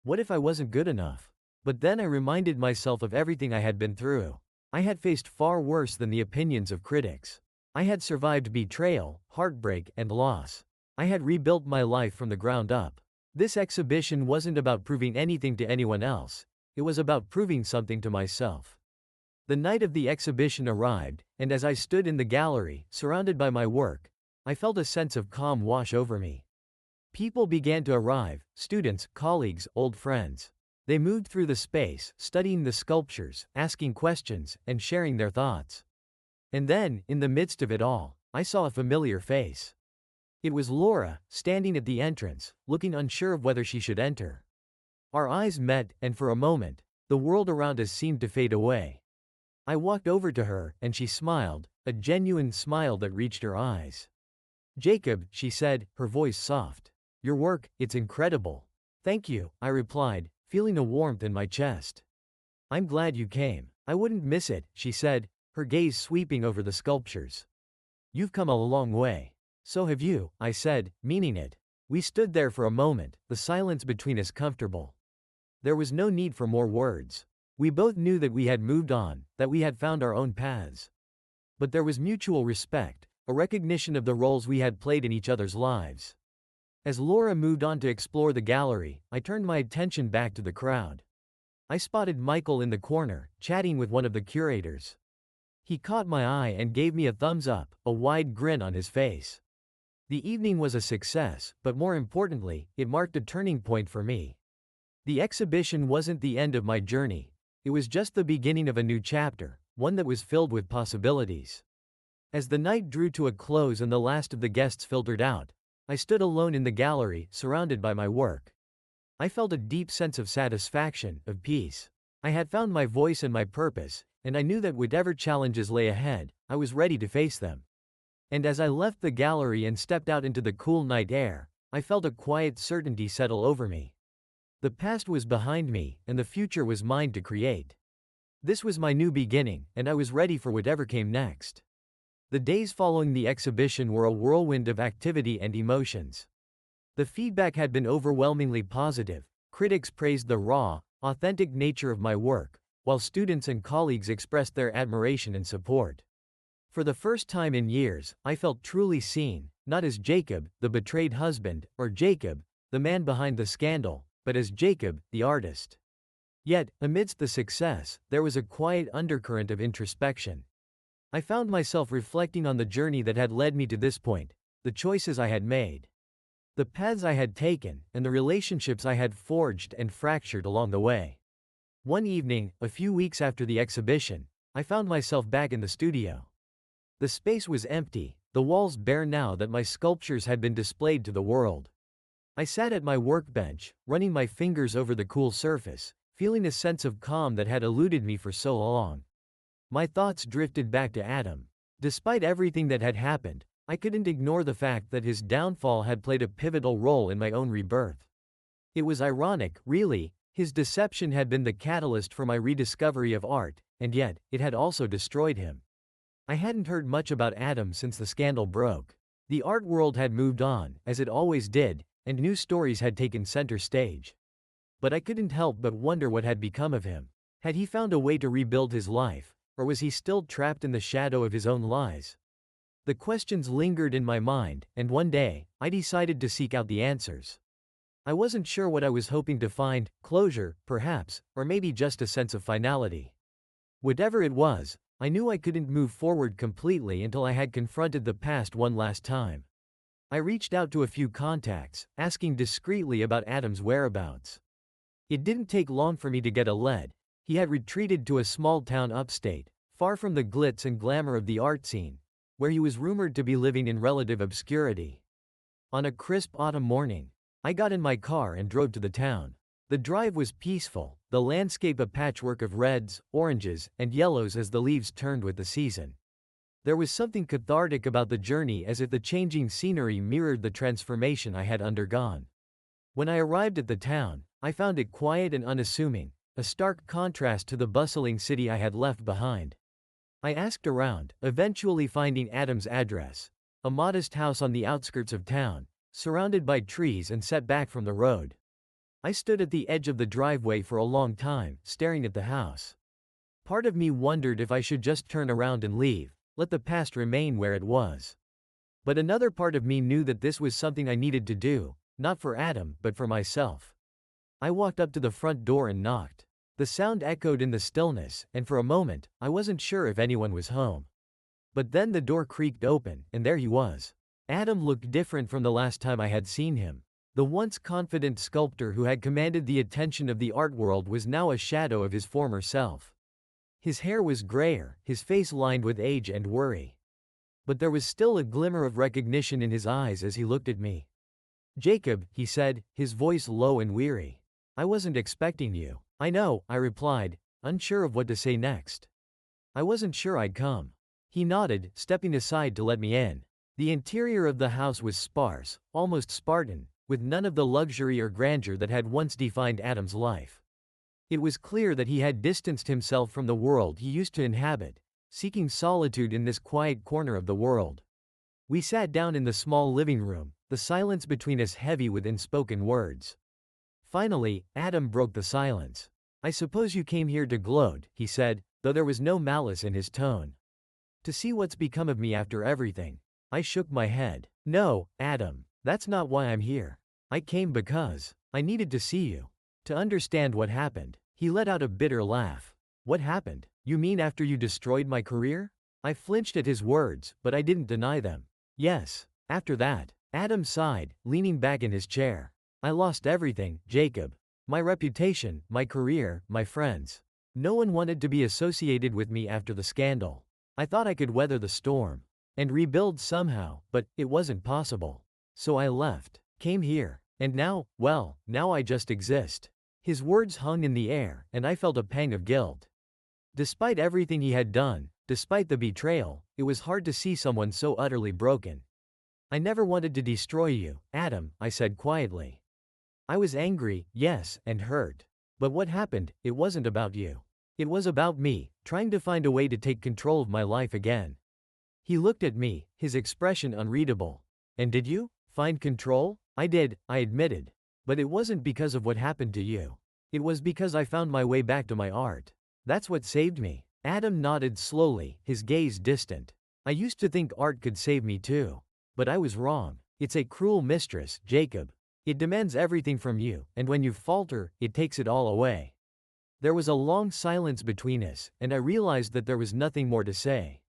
What if I wasn't good enough? But then I reminded myself of everything I had been through. I had faced far worse than the opinions of critics. I had survived betrayal, heartbreak, and loss. I had rebuilt my life from the ground up. This exhibition wasn't about proving anything to anyone else. It was about proving something to myself. The night of the exhibition arrived, and as I stood in the gallery, surrounded by my work, I felt a sense of calm wash over me. People began to arrive, students, colleagues, old friends. They moved through the space, studying the sculptures, asking questions, and sharing their thoughts. And then, in the midst of it all, I saw a familiar face. It was Laura, standing at the entrance, looking unsure of whether she should enter. Our eyes met, and for a moment, the world around us seemed to fade away. I walked over to her, and she smiled, a genuine smile that reached her eyes. "Jacob," she said, her voice soft. "Your work, it's incredible." "Thank you," I replied, feeling a warmth in my chest. "I'm glad you came. I wouldn't miss it," she said, her gaze sweeping over the sculptures. "You've come a long way." "So have you," I said, meaning it. We stood there for a moment, the silence between us comfortable. There was no need for more words. We both knew that we had moved on, that we had found our own paths. But there was mutual respect, a recognition of the roles we had played in each other's lives. As Laura moved on to explore the gallery, I turned my attention back to the crowd. I spotted Michael in the corner, chatting with one of the curators. He caught my eye and gave me a thumbs up, a wide grin on his face. The evening was a success, but more importantly, it marked a turning point for me. The exhibition wasn't the end of my journey. It was just the beginning of a new chapter, one that was filled with possibilities. As the night drew to a close and the last of the guests filtered out, I stood alone in the gallery, surrounded by my work. I felt a deep sense of satisfaction, of peace. I had found my voice and my purpose, and I knew that whatever challenges lay ahead, I was ready to face them. And as I left the gallery and stepped out into the cool night air, I felt a quiet certainty settle over me. The past was behind me, and the future was mine to create. This was my new beginning, and I was ready for whatever came next. The days following the exhibition were a whirlwind of activity and emotions. The feedback had been overwhelmingly positive. Critics praised the raw, authentic nature of my work, while students and colleagues expressed their admiration and support. For the first time in years, I felt truly seen, not as Jacob, the betrayed husband, or Jacob, the man behind the scandal, but as Jacob, the artist. Yet, amidst the success, there was a quiet undercurrent of introspection. I found myself reflecting on the journey that had led me to this point, the choices I had made, the paths I had taken, and the relationships I had forged and fractured along the way. One evening, a few weeks after the exhibition, I found myself back in the studio. The space was empty, the walls bare now that my sculptures had been displayed to the world. I sat at my workbench, running my fingers over the cool surface, feeling a sense of calm that had eluded me for so long. My thoughts drifted back to Adam. Despite everything that had happened, I couldn't ignore the fact that his downfall had played a pivotal role in my own rebirth. It was ironic, really. His deception had been the catalyst for my rediscovery of art, and yet, it had also destroyed him. I hadn't heard much about Adam since the scandal broke. The art world had moved on, as it always did, and new stories had taken center stage. But I couldn't help but wonder what had become of him. Had he found a way to rebuild his life, or was he still trapped in the shadow of his own lies? The questions lingered in my mind, and one day, I decided to seek out the answers. I wasn't sure what I was hoping to find, closure, perhaps, or maybe just a sense of finality. Whatever it was, I knew I couldn't move forward completely until I had confronted the past one last time. I reached out to a few contacts, asking discreetly about Adam's whereabouts. It didn't take long for me to get a lead. He had retreated to a small town upstate, far from the glitz and glamour of the art scene, where he was rumored to be living in relative obscurity. On a crisp autumn morning, I got in my car and drove to the town. The drive was peaceful, the landscape a patchwork of reds, oranges, and yellows as the leaves turned with the season. There was something cathartic about the journey, as if the changing scenery mirrored the transformation I had undergone. When I arrived at the town, I found it quiet and unassuming, a stark contrast to the bustling city I had left behind. I asked around, eventually finding Adam's address, a modest house on the outskirts of town, surrounded by trees and set back from the road. I stood at the edge of the driveway for a long time, staring at the house. Part of me wondered if I should just turn around and leave, let the past remain where it was. But another part of me knew that this was something I needed to do, not for Adam, but for myself. I walked up to the front door and knocked. The sound echoed in the stillness, and for a moment, I wasn't sure if anyone was home. But then the door creaked open, and there he was. Adam looked different from the last time I had seen him. The once confident sculptor who had commanded the attention of the art world was now a shadow of his former self. His hair was grayer, his face lined with age and worry. But there was still a glimmer of recognition in his eyes as he looked at me. "Jacob," he said, his voice low and weary. "I wasn't expecting you." "I know," I replied, unsure of what to say next. "I wasn't sure I'd come." He nodded, stepping aside to let me in. The interior of the house was sparse, almost Spartan, with none of the luxury or grandeur that had once defined Adam's life. It was clear that he had distanced himself from the world he used to inhabit, seeking solitude in this quiet corner of the world. We sat down in the small living room, the silence between us heavy with unspoken words. Finally, Adam broke the silence. "I suppose you came here to gloat," he said, though there was no malice in his tone. "To see what's become of me after everything." I shook my head. "No, Adam, that's not why I'm here. I came because I needed to see you. To understand what happened." He let out a bitter laugh. "What happened? You mean after you destroyed my career?" I flinched at his words, but I didn't deny them. "Yes, after that." Adam sighed, leaning back in his chair. "I lost everything, Jacob. My reputation, my career, my friends. No one wanted to be associated with me after the scandal. I thought I could weather the storm and rebuild somehow, but it wasn't possible. So I left, came here, and now, well, now I just exist." His words hung in the air, and I felt a pang of guilt. Despite everything he had done, despite the betrayal, it was hard to see someone so utterly broken. I never wanted to destroy you, Adam, I said quietly. I was angry, yes, and hurt. But what happened, it wasn't about you. It was about me, trying to find a way to take control of my life again. He looked at me, his expression unreadable. And did you find control? I did, I admitted. But it wasn't because of what happened to you. It was because I found my way back to my art. That's what saved me. Adam nodded slowly, his gaze distant. I used to think art could save me too. But I was wrong. It's a cruel mistress, Jacob. It demands everything from you, and when you falter, it takes it all away. There was a long silence between us, and I realized that there was nothing more to say.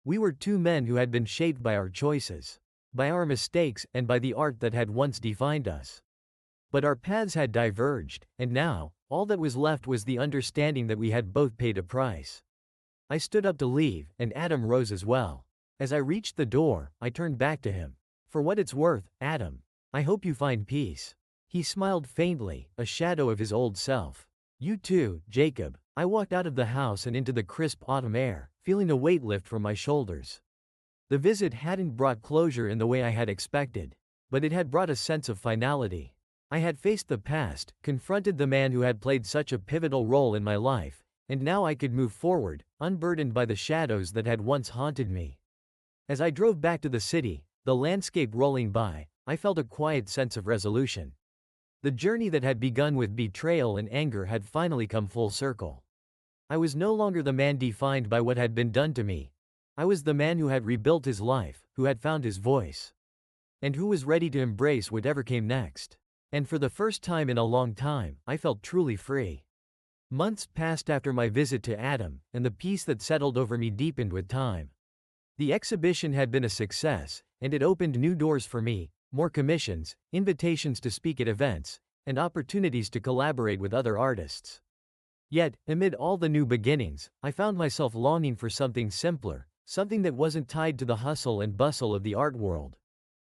We were two men who had been shaped by our choices, by our mistakes, and by the art that had once defined us. But our paths had diverged, and now, all that was left was the understanding that we had both paid a price. I stood up to leave, and Adam rose as well. As I reached the door, I turned back to him. For what it's worth, Adam, I hope you find peace. He smiled faintly, a shadow of his old self. You too, Jacob. I walked out of the house and into the crisp autumn air, feeling a weight lift from my shoulders. The visit hadn't brought closure in the way I had expected, but it had brought a sense of finality. I had faced the past, confronted the man who had played such a pivotal role in my life, and now I could move forward, unburdened by the shadows that had once haunted me. As I drove back to the city, the landscape rolling by, I felt a quiet sense of resolution. The journey that had begun with betrayal and anger had finally come full circle. I was no longer the man defined by what had been done to me. I was the man who had rebuilt his life, who had found his voice, and who was ready to embrace whatever came next. And for the first time in a long time, I felt truly free. Months passed after my visit to Adam, and the peace that settled over me deepened with time. The exhibition had been a success, and it opened new doors for me, more commissions, invitations to speak at events, and opportunities to collaborate with other artists. Yet, amid all the new beginnings, I found myself longing for something simpler, something that wasn't tied to the hustle and bustle of the art world.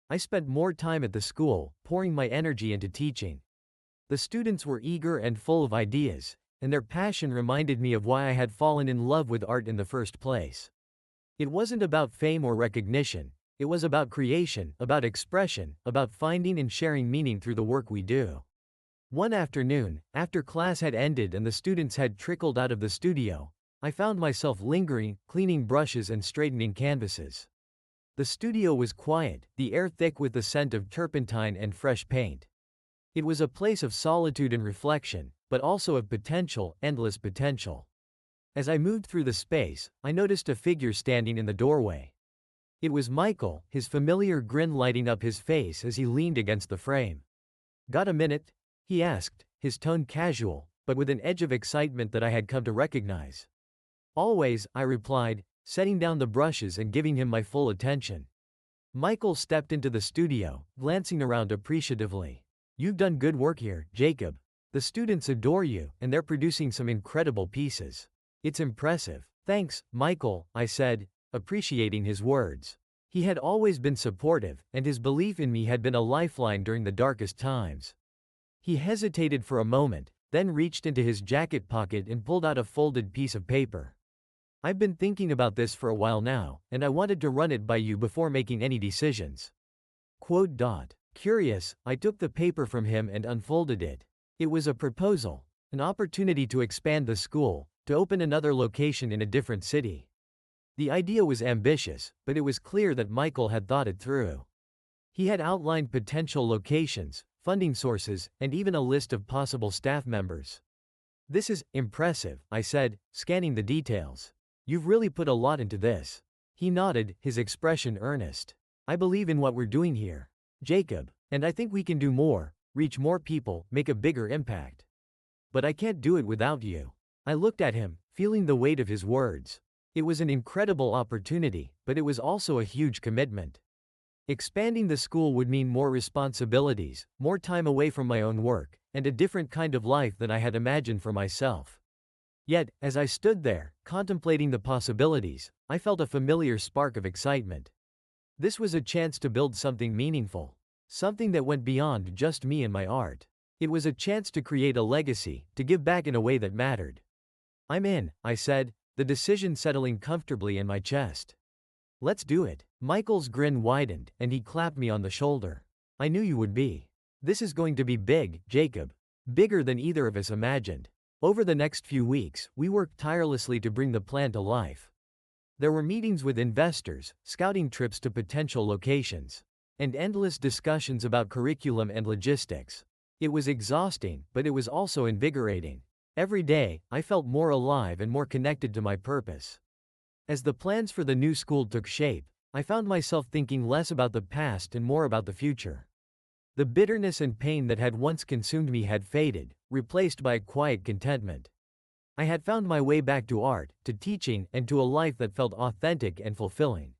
I spent more time at the school, pouring my energy into teaching. The students were eager and full of ideas, and their passion reminded me of why I had fallen in love with art in the first place. It wasn't about fame or recognition, it was about creation, about expression, about finding and sharing meaning through the work we do. One afternoon, after class had ended and the students had trickled out of the studio, I found myself lingering, cleaning brushes and straightening canvases. The studio was quiet, the air thick with the scent of turpentine and fresh paint. It was a place of solitude and reflection, but also of potential, endless potential. As I moved through the space, I noticed a figure standing in the doorway. It was Michael, his familiar grin lighting up his face as he leaned against the frame. "Got a minute?" he asked, his tone casual, but with an edge of excitement that I had come to recognize. "Always," I replied, setting down the brushes and giving him my full attention. Michael stepped into the studio, glancing around appreciatively. "You've done good work here, Jacob. The students adore you, and they're producing some incredible pieces. It's impressive." "Thanks, Michael," I said, appreciating his words. He had always been supportive, and his belief in me had been a lifeline during the darkest times. He hesitated for a moment, then reached into his jacket pocket and pulled out a folded piece of paper. "I've been thinking about this for a while now, and I wanted to run it by you before making any decisions." Curious, I took the paper from him and unfolded it. It was a proposal, an opportunity to expand the school, to open another location in a different city. The idea was ambitious, but it was clear that Michael had thought it through. He had outlined potential locations, funding sources, and even a list of possible staff members. "This is impressive," I said, scanning the details. "You've really put a lot into this." He nodded, his expression earnest. "I believe in what we're doing here, Jacob, and I think we can do more, reach more people, make a bigger impact. But I can't do it without you." I looked at him, feeling the weight of his words. It was an incredible opportunity, but it was also a huge commitment. Expanding the school would mean more responsibilities, more time away from my own work, and a different kind of life than I had imagined for myself. Yet, as I stood there, contemplating the possibilities, I felt a familiar spark of excitement. This was a chance to build something meaningful, something that went beyond just me and my art. It was a chance to create a legacy, to give back in a way that mattered. "I'm in," I said, the decision settling comfortably in my chest. Let's do it. Michael's grin widened, and he clapped me on the shoulder. I knew you would be. This is going to be big, Jacob. Bigger than either of us imagined. Over the next few weeks, we worked tirelessly to bring the plan to life. There were meetings with investors, scouting trips to potential locations, and endless discussions about curriculum and logistics. It was exhausting, but it was also invigorating. Every day, I felt more alive and more connected to my purpose. As the plans for the new school took shape, I found myself thinking less about the past and more about the future. The bitterness and pain that had once consumed me had faded, replaced by a quiet contentment. I had found my way back to art, to teaching, and to a life that felt authentic and fulfilling.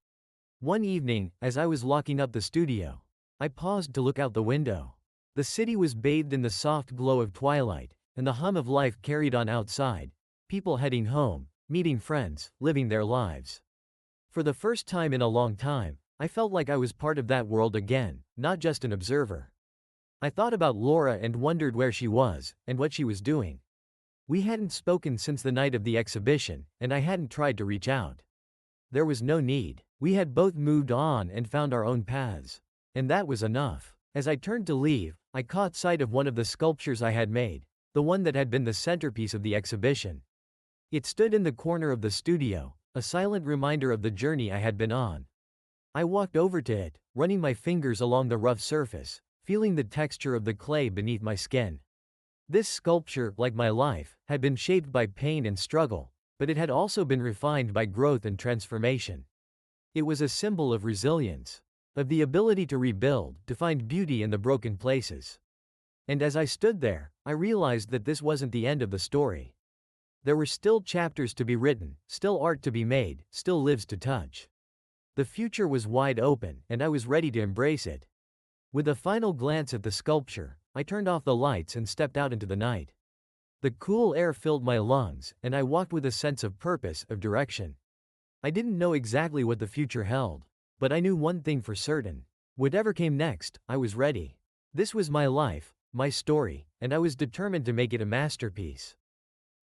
One evening, as I was locking up the studio, I paused to look out the window. The city was bathed in the soft glow of twilight, and the hum of life carried on outside, people heading home, meeting friends, living their lives. For the first time in a long time, I felt like I was part of that world again, not just an observer. I thought about Laura and wondered where she was, and what she was doing. We hadn't spoken since the night of the exhibition, and I hadn't tried to reach out. There was no need. We had both moved on and found our own paths. And that was enough. As I turned to leave, I caught sight of one of the sculptures I had made, the one that had been the centerpiece of the exhibition. It stood in the corner of the studio, a silent reminder of the journey I had been on. I walked over to it, running my fingers along the rough surface, feeling the texture of the clay beneath my skin. This sculpture, like my life, had been shaped by pain and struggle, but it had also been refined by growth and transformation. It was a symbol of resilience, of the ability to rebuild, to find beauty in the broken places. And as I stood there, I realized that this wasn't the end of the story. There were still chapters to be written, still art to be made, still lives to touch. The future was wide open, and I was ready to embrace it. With a final glance at the sculpture, I turned off the lights and stepped out into the night. The cool air filled my lungs, and I walked with a sense of purpose, of direction. I didn't know exactly what the future held, but I knew one thing for certain. Whatever came next, I was ready. This was my life, my story, and I was determined to make it a masterpiece.